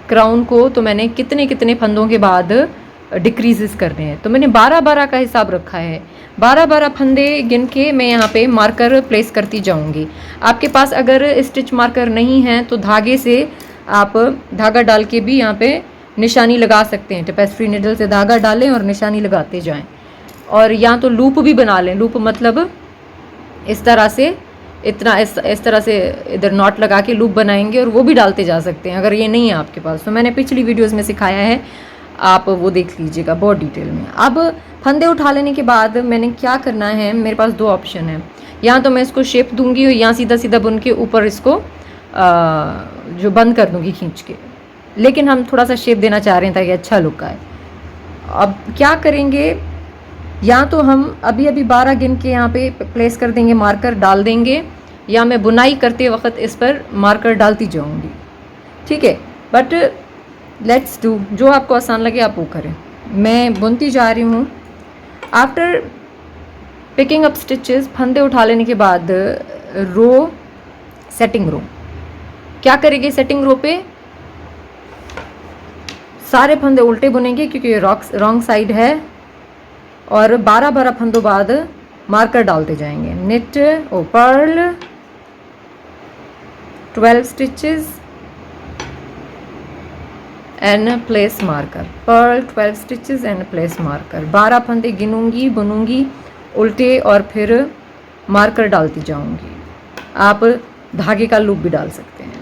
क्राउन को, तो मैंने कितने कितने फंदों के बाद डिक्रीजेस करने हैं। तो मैंने 12-12 का हिसाब रखा है। 12-12 फंदे गिन के मैं यहाँ पे मार्कर प्लेस करती जाऊँगी। आपके पास अगर स्टिच मार्कर नहीं है तो धागे से आप धागा डाल के भी यहाँ पे निशानी लगा सकते हैं। टेपेस्ट्री नीडल से धागा डालें और निशानी लगाते जाएं। और या तो लूप भी बना लें। लूप मतलब इस तरह से, इतना इस तरह से इधर नॉट लगा के लूप बनाएंगे और वो भी डालते जा सकते हैं। अगर ये नहीं है आपके पास तो मैंने पिछली वीडियोस में सिखाया है, आप वो देख लीजिएगा बहुत डिटेल में। अब फंदे उठा लेने के बाद मैंने क्या करना है, मेरे पास 2 ऑप्शन है। या तो मैं इसको शेप दूंगी और यहाँ सीधा सीधा बुन के ऊपर इसको जो बंद कर दूंगी खींच के, लेकिन हम थोड़ा सा शेप देना चाह रहे हैं ताकि अच्छा लुक आए। अब क्या करेंगे, या तो हम अभी 12 गिन के यहाँ पे प्लेस कर देंगे, मार्कर डाल देंगे, या मैं बुनाई करते वक्त इस पर मार्कर डालती जाऊँगी, ठीक है। बट लेट्स डू, जो आपको आसान लगे आप वो करें। मैं बुनती जा रही हूँ। आफ्टर पिकिंग अप स्टिचेस, फंदे उठा लेने के बाद रो, सेटिंग रो क्या करेंगे, सेटिंग रो पे सारे फंदे उल्टे बुनेंगे क्योंकि ये रॉन्ग साइड है, और 12-12 फंदों बाद मार्कर डालते जाएंगे। Knit oh purl 12 stitches and place marker, purl 12 stitches and place marker. 12 फंदे गिनूंगी, बुनूंगी उल्टे और फिर मार्कर डालती जाऊंगी। आप धागे का लूप भी डाल सकते हैं।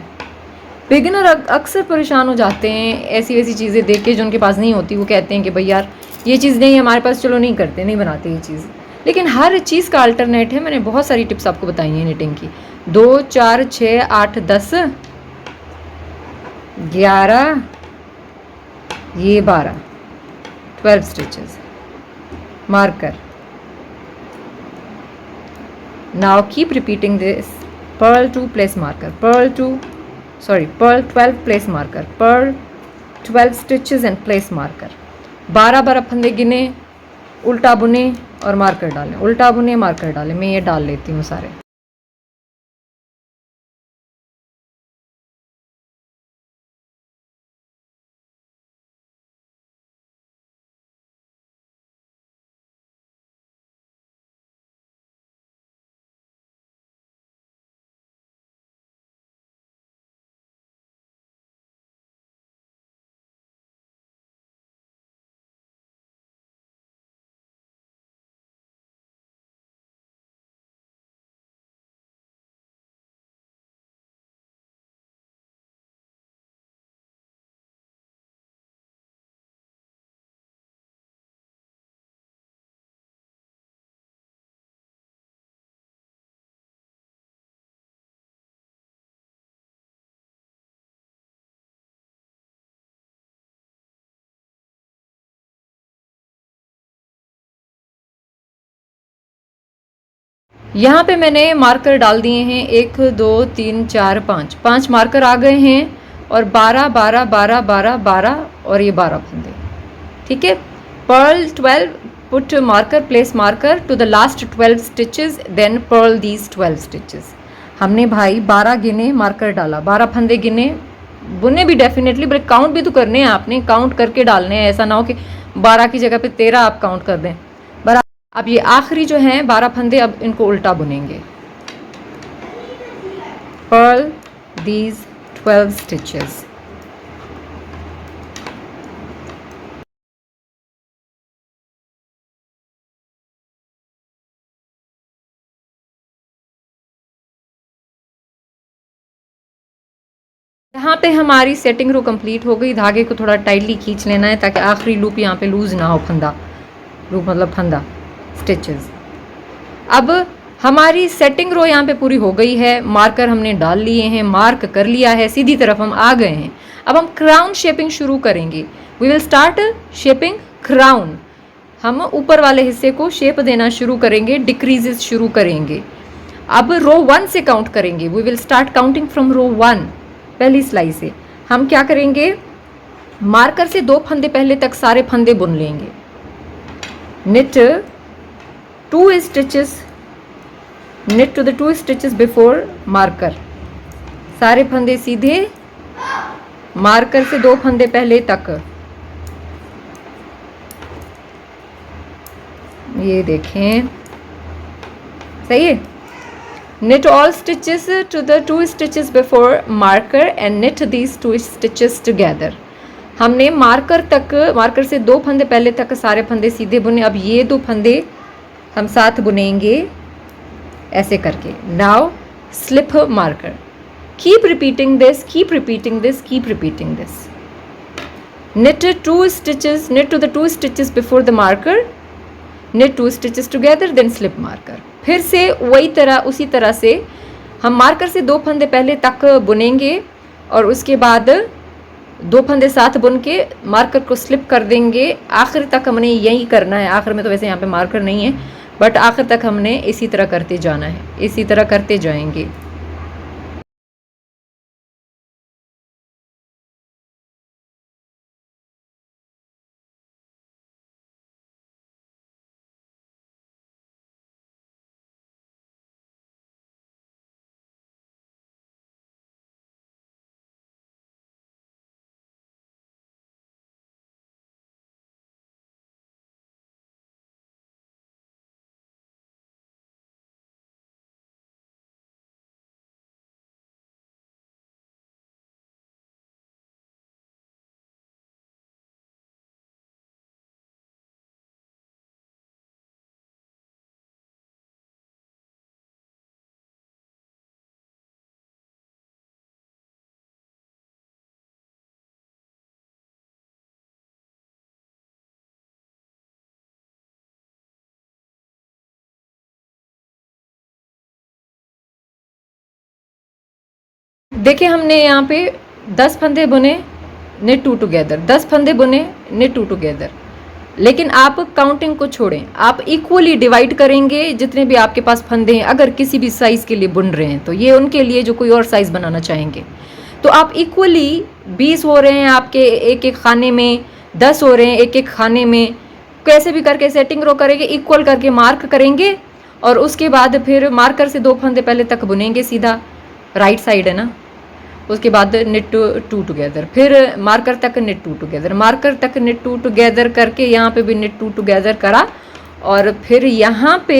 बिगिनर अक्सर परेशान हो जाते हैं ऐसी वैसी चीज़ें देख के जो उनके पास नहीं होती। वो कहते हैं कि भाई यार ये चीज़ नहीं है हमारे पास, चलो नहीं करते, नहीं बनाते ये चीज़। लेकिन हर चीज़ का अल्टरनेट है। मैंने बहुत सारी टिप्स आपको बताई हैं निटिंग की। 2, 4, 6, 8, 10, 11, ये 12, 12 stitches, marker. Now keep repeating this purl 2 place marker, purl 12 place marker, purl 12 stitches and place marker. 12 फंदे गिने, उल्टा बुने और मार्कर डालें, उल्टा बुने मार्कर डालें। मैं ये डाल लेती हूँ सारे। यहाँ पे मैंने मार्कर डाल दिए हैं, 1 2 3 4 5, 5 मार्कर आ गए हैं और 12 12 12 12 12 और ये 12 फंदे। ठीक है, purl 12, put marker, place marker to the last 12 stitches, then purl these 12 stitches. हमने भाई 12 गिने, मार्कर डाला, 12 फंदे गिने, बुने भी डेफिनेटली, बट काउंट भी तो करने हैं आपने, काउंट करके डालने हैं। ऐसा ना हो कि 12 की जगह पे 13 आप काउंट कर दें। अब ये आखिरी जो हैं 12 फंदे, अब इनको उल्टा बुनेंगे। Purl these 12 stitches. यहाँ पे हमारी सेटिंग रो कंप्लीट हो गई। धागे को थोड़ा टाइटली खींच लेना है ताकि आखिरी लूप यहाँ पे लूज ना हो, फंदा लूप मतलब फंदा स्टिचेस। अब हमारी सेटिंग रो यहाँ पे पूरी हो गई है, मार्कर हमने डाल लिए हैं, मार्क कर लिया है, सीधी तरफ हम आ गए हैं। अब हम क्राउन शेपिंग शुरू करेंगे। We will start shaping crown. हम ऊपर वाले हिस्से को शेप देना शुरू करेंगे, डिक्रीजेस शुरू करेंगे। अब रो 1 से काउंट करेंगे। We will start counting from row 1, पहली सिलाई से। हम क्या करेंगे, मार्कर से 2 फंदे पहले तक सारे फंदे बुन लेंगे। knit 2 stitches, knit to the 2 stitches before marker। सारे फंदे सीधे, मार्कर से 2 फंदे पहले तक। ये देखें, सही है। knit all stitches to the 2 stitches before marker and knit these 2 stitches together। हमने मार्कर से 2 फंदे पहले तक सारे फंदे सीधे बुने। अब ये 2 फंदे हम साथ बुनेंगे ऐसे करके। Now slip marker, keep repeating this, keep repeating this, keep repeating this. knit 2 stitches, knit to the 2 stitches before the marker, knit 2 stitches together, then slip marker। फिर से वही तरह, उसी तरह से हम मार्कर से 2 फंदे पहले तक बुनेंगे और उसके बाद 2 फंदे साथ बुन के मार्कर को स्लिप कर देंगे। आखिर तक हमने यही करना है। आखिर में तो वैसे यहाँ पे मार्कर नहीं है, बट आखिर तक हमने इसी तरह करते जाना है, इसी तरह करते जाएंगे। देखिए, हमने यहाँ पे 10 फंदे बुने, knit 2 together, 10 फंदे बुने, knit 2 together। लेकिन आप काउंटिंग को छोड़ें, आप इक्वली डिवाइड करेंगे जितने भी आपके पास फंदे हैं। अगर किसी भी साइज़ के लिए बुन रहे हैं तो ये उनके लिए जो कोई और साइज़ बनाना चाहेंगे, तो आप इक्वली 20 हो रहे हैं आपके एक एक खाने में, 10 हो रहे हैं एक एक खाने में, कैसे भी करके सेटिंग रो करेंगे, इक्वल करके मार्क करेंगे और उसके बाद फिर मार्कर से 2 फंदे पहले तक बुनेंगे सीधा, राइट साइड है ना। उसके बाद निट टू टुगेदर, फिर मार्कर तक निट टू टुगेदर, मार्कर तक निट टू टुगेदर करके यहाँ पे भी निट टू टुगेदर करा। और फिर यहाँ पे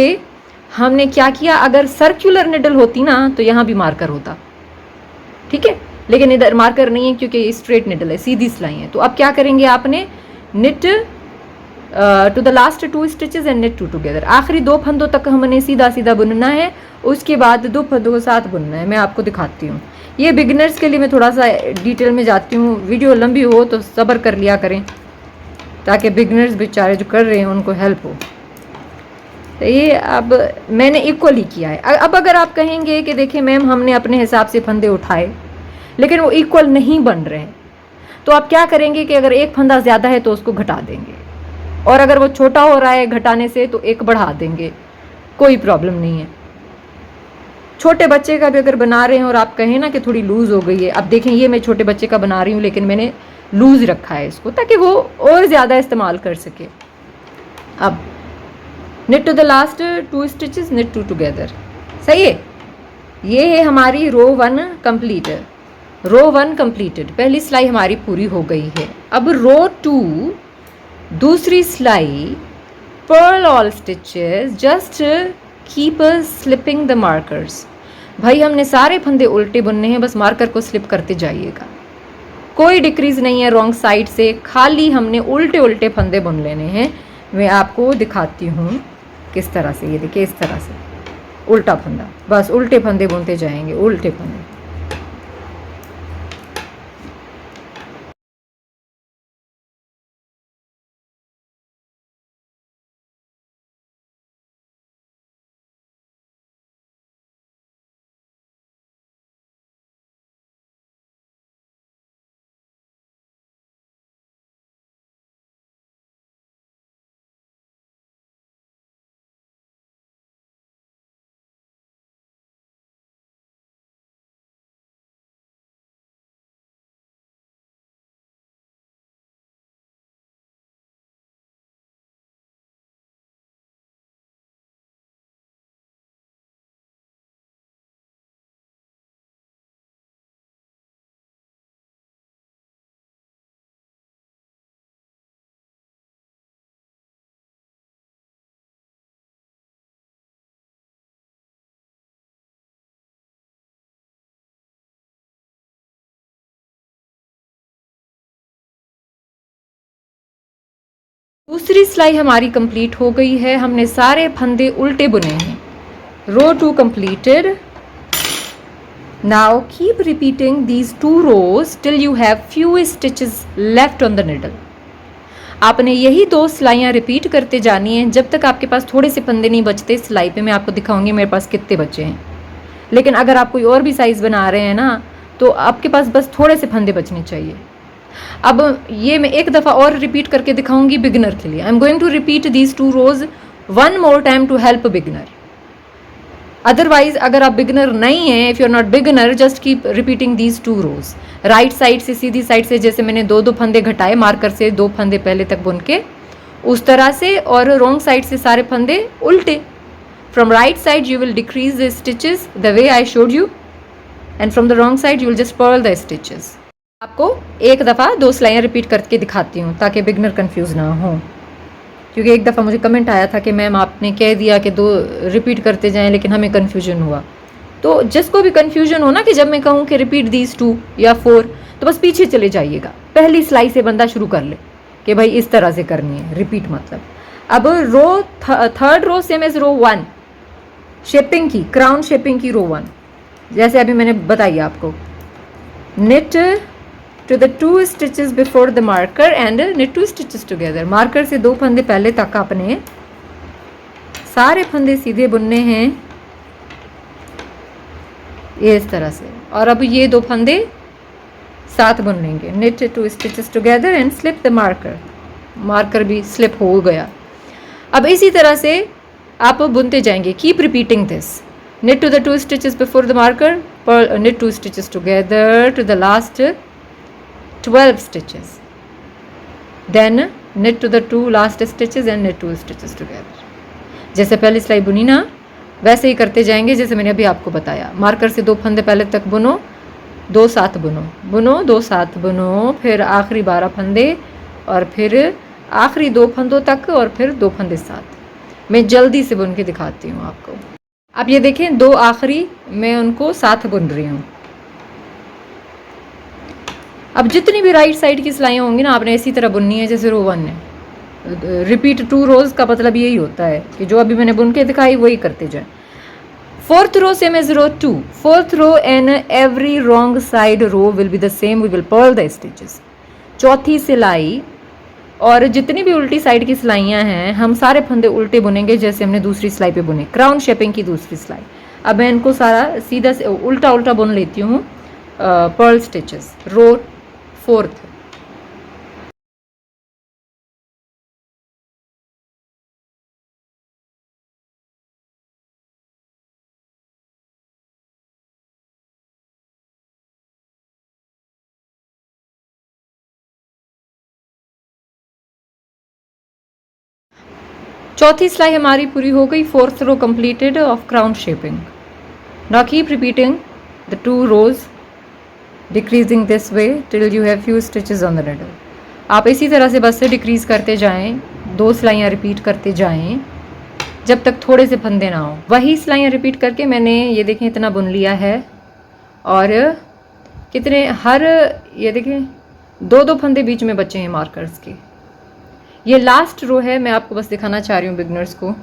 हमने क्या किया, अगर सर्कुलर निडल होती ना तो यहाँ भी मार्कर होता, ठीक है, लेकिन इधर मार्कर नहीं है क्योंकि स्ट्रेट निडल है, सीधी सिलाई है। तो अब क्या करेंगे, आपने knit to the last 2 stitches and knit two together, आखिरी 2 फंदों तक हमने सीधा सीधा बुनना है, उसके बाद 2 फंदों को साथ बुनना है। मैं आपको दिखाती हूँ, ये बिगिनर्स के लिए मैं थोड़ा सा डिटेल में जाती हूँ, वीडियो लंबी हो तो सब्र कर लिया करें ताकि बिगिनर्स बेचारे जो कर रहे हैं उनको हेल्प हो। तो ये अब मैंने इक्वल ही किया है। अब अगर आप कहेंगे कि देखिए मैम हमने अपने हिसाब से फंदे उठाए लेकिन वो इक्वल नहीं बन रहे हैं, तो आप क्या करेंगे कि अगर एक फंदा ज़्यादा है तो उसको घटा देंगे, और अगर वो छोटा हो रहा है घटाने से तो एक बढ़ा देंगे, कोई प्रॉब्लम नहीं है। छोटे बच्चे का भी अगर बना रहे हैं और आप कहें ना कि थोड़ी लूज़ हो गई है, अब देखें ये मैं छोटे बच्चे का बना रही हूँ लेकिन मैंने लूज़ रखा है इसको ताकि वो और ज़्यादा इस्तेमाल कर सके। अब knit to the last 2 stitches, knit two together, सही है। ये है हमारी रो 1 कंप्लीट, रो 1 कंप्लीटेड, पहली सिलाई हमारी पूरी हो गई है। अब रो 2 दूसरी सिलाई, purl all stitches, just keep slipping the markers. भाई हमने सारे फंदे उल्टे बुनने हैं, बस मार्कर को स्लिप करते जाइएगा, कोई डिक्रीज नहीं है रॉन्ग साइड से, खाली हमने उल्टे उल्टे फंदे बुन लेने हैं। मैं आपको दिखाती हूँ किस तरह से, ये देखिए इस तरह से उल्टा फंदा, बस उल्टे फंदे बुनते जाएंगे, उल्टे फंदे। दूसरी सिलाई हमारी कंप्लीट हो गई है, हमने सारे फंदे उल्टे बुने हैं। रो 2 completed. Now keep repeating these 2 rows till you have few stitches left on the needle. आपने यही 2 सिलाइयाँ रिपीट करते जानी हैं जब तक आपके पास थोड़े से फंदे नहीं बचते। सिलाई पे मैं आपको दिखाऊंगी मेरे पास कितने बचे हैं, लेकिन अगर आप कोई और भी साइज़ बना रहे हैं ना तो आपके पास बस थोड़े से फंदे बचने चाहिए। अब ये मैं एक दफ़ा और रिपीट करके दिखाऊंगी बिगिनर के लिए। I am going to repeat these 2 rows 1 more time to help beginner. Otherwise अगर आप बिगिनर नहीं हैं, if you are not beginner, just keep repeating these 2 rows। Right side से, सीधी साइड से, जैसे मैंने 2 फंदे घटाए मार्कर से, 2 फंदे पहले तक बुन के उस तरह से, और रॉन्ग साइड से सारे फंदे उल्टे। From right side you will decrease the stitches the way I showed you, and from the wrong side you will just purl the stitches. आपको एक दफ़ा 2 सिलाइयाँ रिपीट करके दिखाती हूँ ताकि बिगनर कंफ्यूज ना हो, क्योंकि एक दफ़ा मुझे कमेंट आया था कि मैम आपने कह दिया कि 2 रिपीट करते जाएं लेकिन हमें कन्फ्यूजन हुआ। तो जिसको भी कन्फ्यूजन हो ना कि जब मैं कहूँ कि रिपीट दीज 2 या 4, तो बस पीछे चले जाइएगा, पहली सिलाई से बंदा शुरू कर ले कि भाई इस तरह से करनी है रिपीट मतलब। अब row 3rd row same as row 1, shaping की, क्राउन शेपिंग की रो 1, जैसे अभी मैंने बताई आपको। Knit to the 2 stitches before the marker and knit 2 stitches together। Marker से 2 फंदे पहले तक आपने सारे फंदे सीधे बुनने हैं ये इस तरह से, और अब ये 2 फंदे साथ बुन लेंगे। knit 2 stitches together and slip the marker। Marker भी स्लिप हो गया। अब इसी तरह से आप बुनते जाएंगे, keep repeating this. knit to the 2 stitches before the marker, knit 2 stitches together to the last 12 stitches, then knit to the 2 last stitches and knit 2 stitches together। जैसे पहली सिलाई बुनी ना, वैसे ही करते जाएंगे जैसे मैंने अभी आपको बताया। मार्कर से 2 फंदे पहले तक बुनो, 2 साथ बुनो, बुनो 2 साथ बुनो, फिर आखिरी 12 फंदे और फिर आखिरी 2 फंदों तक और फिर 2 फंदे साथ। मैं जल्दी से बुन के दिखाती हूँ आपको। अब ये देखें 2 आखिरी मैं उनको साथ बुन रही हूँ। अब जितनी भी राइट साइड की सिलाइयाँ होंगी ना, आपने इसी तरह बुननी है जैसे रो 1 है। रिपीट 2 रोज़ का मतलब यही होता है कि जो अभी मैंने बुन के दिखाई वही करते जाए। 4th row same as row 2, 4th row and every wrong side row will be the same, we will purl the stitches। चौथी सिलाई और जितनी भी उल्टी साइड की सिलाइयाँ हैं हम सारे फंदे उल्टे बुनेंगे जैसे हमने दूसरी सिलाई पे बुने, क्राउन शेपिंग की दूसरी सिलाई। अब मैं इनको सारा सीधा से उल्टा उल्टा बुन लेती हूँ। पर्ल स्टिचेस रो 4th। चौथी सिलाई हमारी पूरी हो गई। 4th row completed of crown shaping। Now keep repeating the 2 rows decreasing this way till you have few stitches on the needle। आप इसी तरह से बस से डिक्रीज़ करते जाएं, 2 सिलाइयाँ रिपीट करते जाएं जब तक थोड़े से फंदे ना हो। वही सिलाइयाँ रिपीट करके मैंने ये देखें इतना बुन लिया है और कितने हर ये देखें 2-2 फंदे बीच में बचे हैं मार्कर्स के। ये लास्ट रो है, मैं आपको बस दिखाना चाह रही हूँ बिगनर्स को।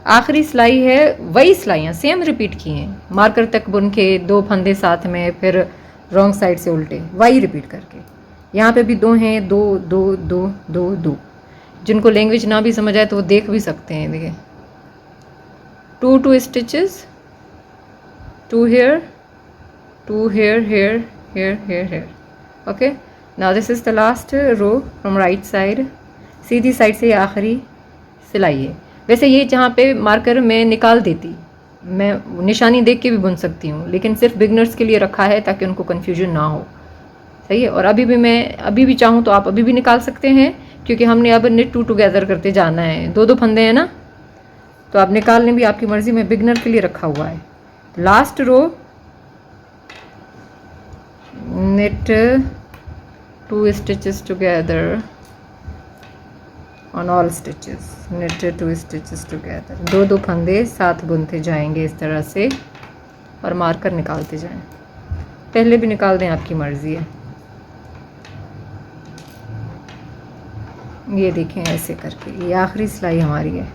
आखिरी सिलाई है, वही सिलाइयाँ सेम रिपीट की हैं, मार्कर तक बुन के 2 फंदे साथ में, फिर रॉन्ग साइड से उल्टे, वही रिपीट करके। यहाँ पे भी 2 हैं, 2 2 2 2 2। जिनको लैंग्वेज ना भी समझ आए तो वो देख भी सकते हैं। देखिए 2 2 stitches, 2 here, 2 here here here here here। Okay, now this is the last row from right side. सीधी साइड से ये आखिरी सिलाई है। वैसे ये जहाँ पे मार्कर मैं निकाल देती, मैं निशानी देख के भी बुन सकती हूँ, लेकिन सिर्फ बिगनर्स के लिए रखा है ताकि उनको कन्फ्यूजन ना हो। सही है। और अभी भी मैं अभी भी चाहूँ तो आप अभी भी निकाल सकते हैं, क्योंकि हमने अब knit 2 टुगेदर करते जाना है। 2-2 फंदे हैं ना, तो आप निकालने भी आपकी मर्ज़ी में, बिगनर के लिए रखा हुआ है। Last row knit 2 stitches together on all stitches, knit 2 stitches together। 2-2 फंदे साथ बुनते जाएंगे इस तरह से और मार्कर निकालते जाएं। पहले भी निकाल दें, आपकी मर्ज़ी है। ये देखें ऐसे करके, ये आखिरी सिलाई हमारी है।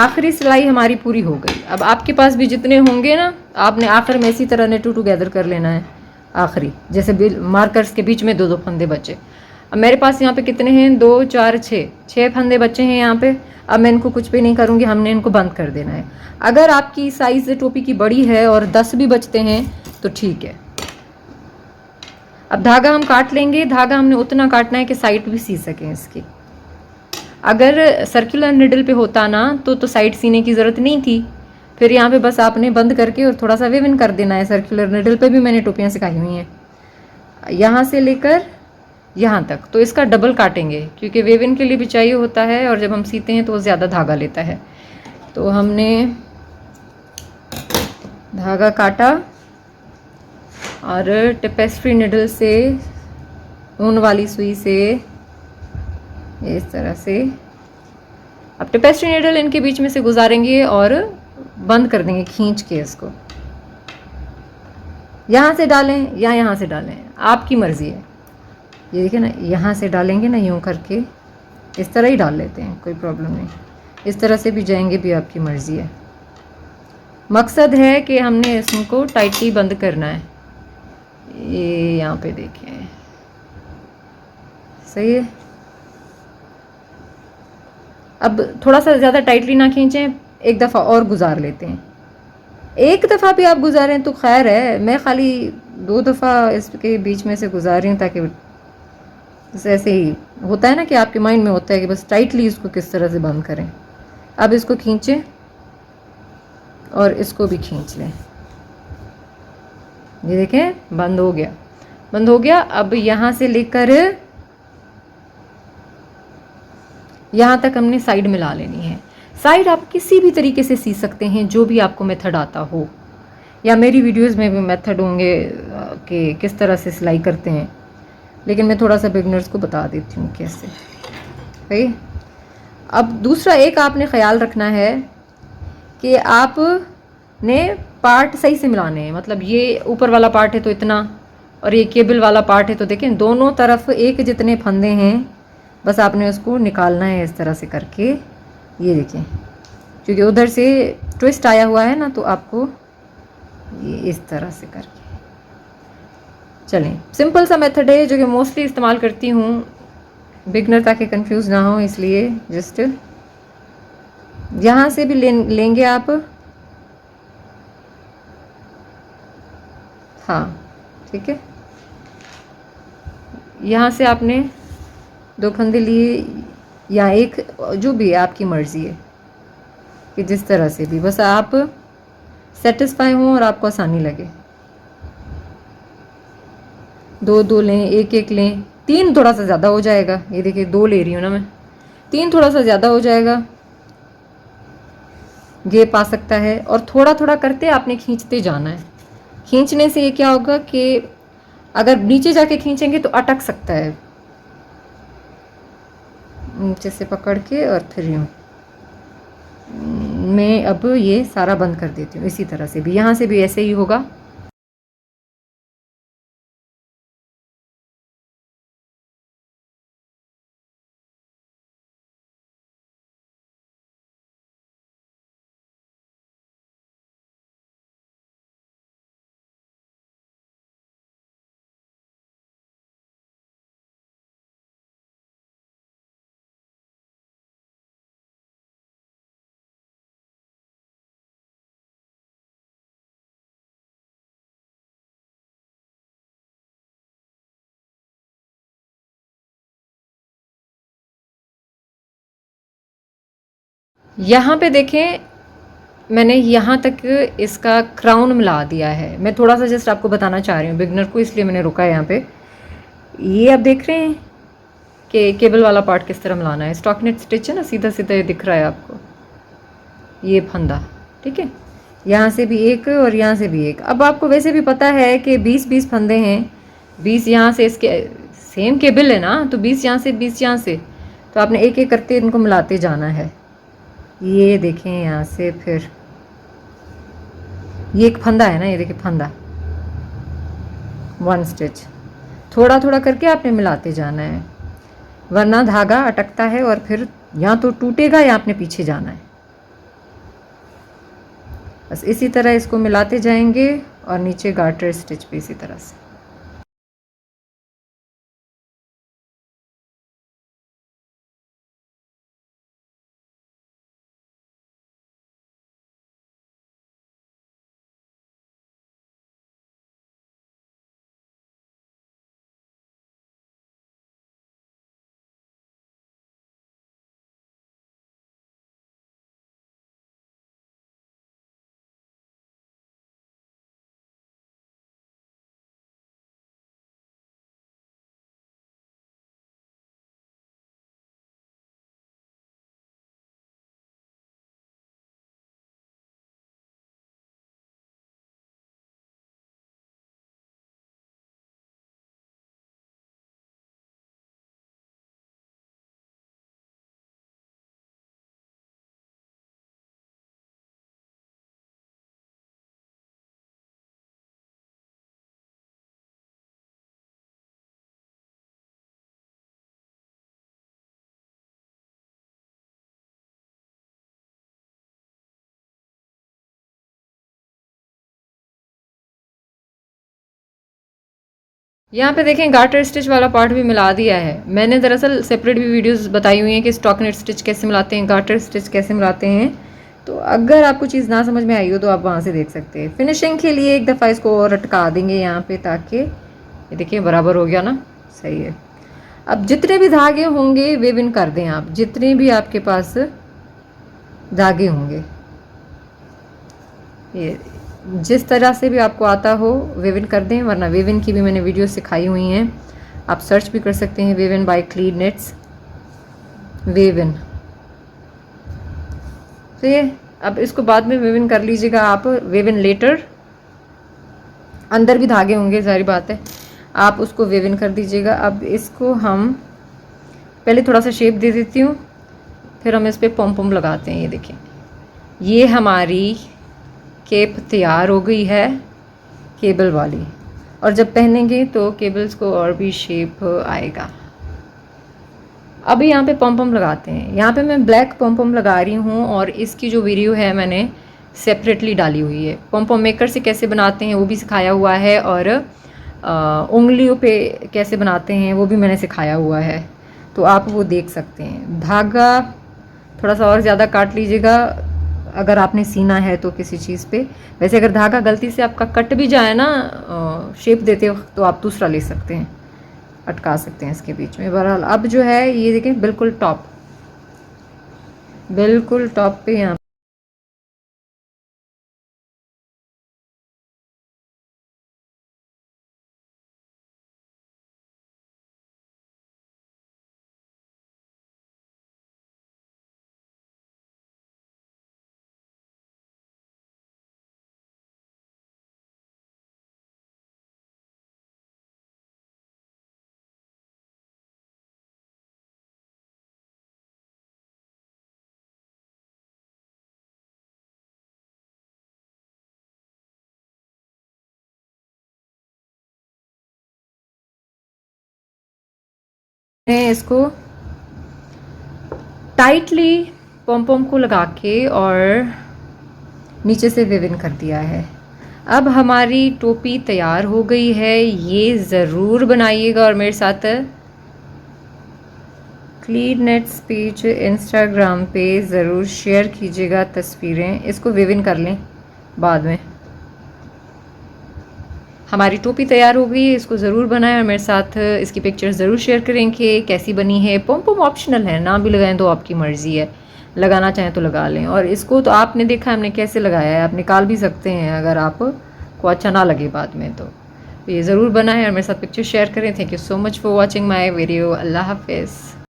आखिरी सिलाई हमारी पूरी हो गई। अब आपके पास भी जितने होंगे ना, आपने आखिर में इसी तरह knit 2 टुगेदर कर लेना है। आखिरी जैसे मार्कर्स के बीच में 2-2 फंदे बचे। अब मेरे पास यहाँ पे कितने हैं, 2 4 6 फंदे बचे हैं यहाँ पे। अब मैं इनको कुछ भी नहीं करूँगी, हमने इनको बंद कर देना है। अगर आपकी साइज़ टोपी की बड़ी है और 10 भी बचते हैं तो ठीक है। अब धागा हम काट लेंगे। धागा हमने उतना काटना है कि साइड भी सी सकें इसकी। अगर सर्कुलर निडल पे होता ना तो साइड सीने की ज़रूरत नहीं थी। फिर यहाँ पे बस आपने बंद करके और थोड़ा सा वेविन कर देना है। सर्कुलर निडल पे भी मैंने टोपियाँ सिखाई हुई हैं, यहाँ से लेकर यहाँ तक। तो इसका डबल काटेंगे क्योंकि वेविन के लिए भी चाहिए होता है, और जब हम सीते हैं तो वो ज़्यादा धागा लेता है। तो हमने धागा काटा और टेपेस्ट्री निडल से, ऊन वाली सुई से इस तरह से अब टेपेस्ट्री नीडल इनके बीच में से गुजारेंगे और बंद कर देंगे खींच के इसको। यहाँ से डालें या यहाँ से डालें, आपकी मर्ज़ी है। ये देखिए ना, यहाँ से डालेंगे ना यूँ करके, इस तरह ही डाल लेते हैं, कोई प्रॉब्लम नहीं। इस तरह से भी जाएंगे भी आपकी मर्ज़ी है। मकसद है कि हमने इसको टाइटली बंद करना है। ये यहाँ पे देखें, सही है। अब थोड़ा सा ज़्यादा टाइटली ना खींचें, एक दफ़ा और गुजार लेते हैं। एक दफ़ा भी आप गुजारें तो खैर है, मैं खाली 2 दफ़ा इसके बीच में से गुजार रही हूँ, ताकि बस ऐसे ही होता है ना कि आपके माइंड में होता है कि बस टाइटली इसको किस तरह से बंद करें। अब इसको खींचें और इसको भी खींच लें। ये देखें बंद हो गया, बंद हो गया। अब यहाँ से लेकर यहाँ तक हमने साइड मिला लेनी है। साइड आप किसी भी तरीके से सी सकते हैं, जो भी आपको मेथड आता हो, या मेरी वीडियोस में भी मेथड होंगे कि किस तरह से सिलाई करते हैं, लेकिन मैं थोड़ा सा बिगनर्स को बता देती हूँ कैसे। भाई अब दूसरा एक आपने ख्याल रखना है कि आपने पार्ट सही से मिलाने हैं। मतलब ये ऊपर वाला पार्ट है तो इतना, और ये केबल वाला पार्ट है तो देखें दोनों तरफ एक जितने फंदे हैं, बस आपने उसको निकालना है इस तरह से करके। ये देखें, क्योंकि उधर से ट्विस्ट आया हुआ है ना, तो आपको ये इस तरह से करके। चलें, सिंपल सा मेथड है जो कि मोस्टली इस्तेमाल करती हूँ बिगनर, ताकि कंफ्यूज ना हो, इसलिए जस्ट यहाँ से भी लेंगे आप। हाँ ठीक है, यहाँ से आपने 2 फंदे लिए या एक, जो भी है आपकी मर्ज़ी है कि जिस तरह से भी, बस आप सेटिस्फाई हों और आपको आसानी लगे। 2 लें, एक लें, 3 थोड़ा सा ज़्यादा हो जाएगा। ये देखिए 2 ले रही हूँ ना मैं, 3 थोड़ा सा ज़्यादा हो जाएगा, गैप आ सकता है। और थोड़ा थोड़ा करते आपने खींचते जाना है। खींचने से ये क्या होगा कि अगर नीचे जाके खींचेंगे तो अटक सकता है, नीचे से पकड़ के और फिर यूँ। मैं अब ये सारा बंद कर देती हूँ। इसी तरह से भी यहाँ से भी ऐसे ही होगा। यहाँ पे देखें, मैंने यहाँ तक इसका क्राउन मिला दिया है। मैं थोड़ा सा जस्ट आपको बताना चाह रही हूँ बिगनर को, इसलिए मैंने रुका है यहाँ पे। ये आप देख रहे हैं कि केबल वाला पार्ट किस तरह मिलाना है। स्टॉकनेट स्टिच है ना, सीधा सीधा ये दिख रहा है आपको, ये फंदा, ठीक है। यहाँ से भी एक और यहाँ से भी एक। अब आपको वैसे भी पता है कि 20-20 फंदे हैं, 20 यहाँ से, इसके सेम केबल है ना, तो 20 यहाँ से 20 यहाँ से, तो आपने एक एक करते इनको मिलाते जाना है। ये देखें यहाँ से, फिर ये एक फंदा है ना, ये देखिए फंदा, 1 स्टिच, थोड़ा थोड़ा करके आपने मिलाते जाना है, वरना धागा अटकता है और फिर या तो टूटेगा या आपने पीछे जाना है। बस इसी तरह इसको मिलाते जाएंगे और नीचे गार्टर स्टिच पे इसी तरह से। यहाँ पे देखें गार्टर स्टिच वाला पार्ट भी मिला दिया है मैंने। दरअसल सेपरेट भी वीडियोस बताई हुई हैं कि स्टॉकनेट स्टिच कैसे मिलाते हैं, गार्टर स्टिच कैसे मिलाते हैं। तो अगर आपको चीज़ ना समझ में आई हो तो आप वहाँ से देख सकते हैं। फिनिशिंग के लिए एक दफ़ा इसको और अटका देंगे यहाँ पे, ताकि ये देखिए बराबर हो गया ना, सही है। अब जितने भी धागे होंगे वेव इन कर दें आप, जितने भी आपके पास धागे होंगे, ये जिस तरह से भी आपको आता हो वेव इन कर दें, वरना वेव इन की भी मैंने वीडियो सिखाई हुई हैं, आप सर्च भी कर सकते हैं, wave in by क्लीड nets, wave in. तो ये अब इसको बाद में वेव इन कर लीजिएगा आप, वेव इन लेटर। अंदर भी धागे होंगे, जाहिर बात है, आप उसको वेव इन कर दीजिएगा। अब इसको हम पहले थोड़ा सा शेप दे देती हूँ, फिर हम इस पर पॉम पॉम लगाते हैं। ये देखें, ये हमारी केप तैयार हो गई है केबल वाली, और जब पहनेंगे तो केबल्स को और भी शेप आएगा। अभी यहाँ पे पॉम पॉम लगाते हैं। यहाँ पे मैं ब्लैक पॉम पॉम लगा रही हूँ, और इसकी जो वीडियो है मैंने सेपरेटली डाली हुई है। पॉम पॉम मेकर से कैसे बनाते हैं वो भी सिखाया हुआ है, और उंगलियों पे कैसे बनाते हैं वो भी मैंने सिखाया हुआ है, तो आप वो देख सकते हैं। धागा थोड़ा सा और ज़्यादा काट लीजिएगा अगर आपने सीना है तो किसी चीज़ पे। वैसे अगर धागा गलती से आपका कट भी जाए ना शेप देते वक्त, तो आप दूसरा ले सकते हैं, अटका सकते हैं इसके बीच में। बहरहाल अब जो है ये देखें, बिल्कुल टॉप पे यहाँ मैंने इसको टाइटली पॉम पॉम को लगा के और नीचे से वेव इन कर दिया है। अब हमारी टोपी तैयार हो गई है। ये ज़रूर बनाइएगा, और मेरे साथ क्लीड नेट्स पेज इंस्टाग्राम पे ज़रूर शेयर कीजिएगा तस्वीरें। इसको वेव इन कर लें बाद में। हमारी टोपी तैयार हो गई है, इसको ज़रूर बनाएं, और मेरे साथ इसकी पिक्चर ज़रूर शेयर करें कि कैसी बनी है। पॉम पॉम ऑप्शनल है, ना भी लगाएं तो आपकी मर्ज़ी है, लगाना चाहें तो लगा लें। और इसको तो आपने देखा हमने कैसे लगाया है, आप निकाल भी सकते हैं अगर आपको अच्छा ना लगे बाद में। तो ये ज़रूर बनाएं और मेरे साथ पिक्चर शेयर करें। Thank you so much for watching my video. अल्लाह हाफिज़।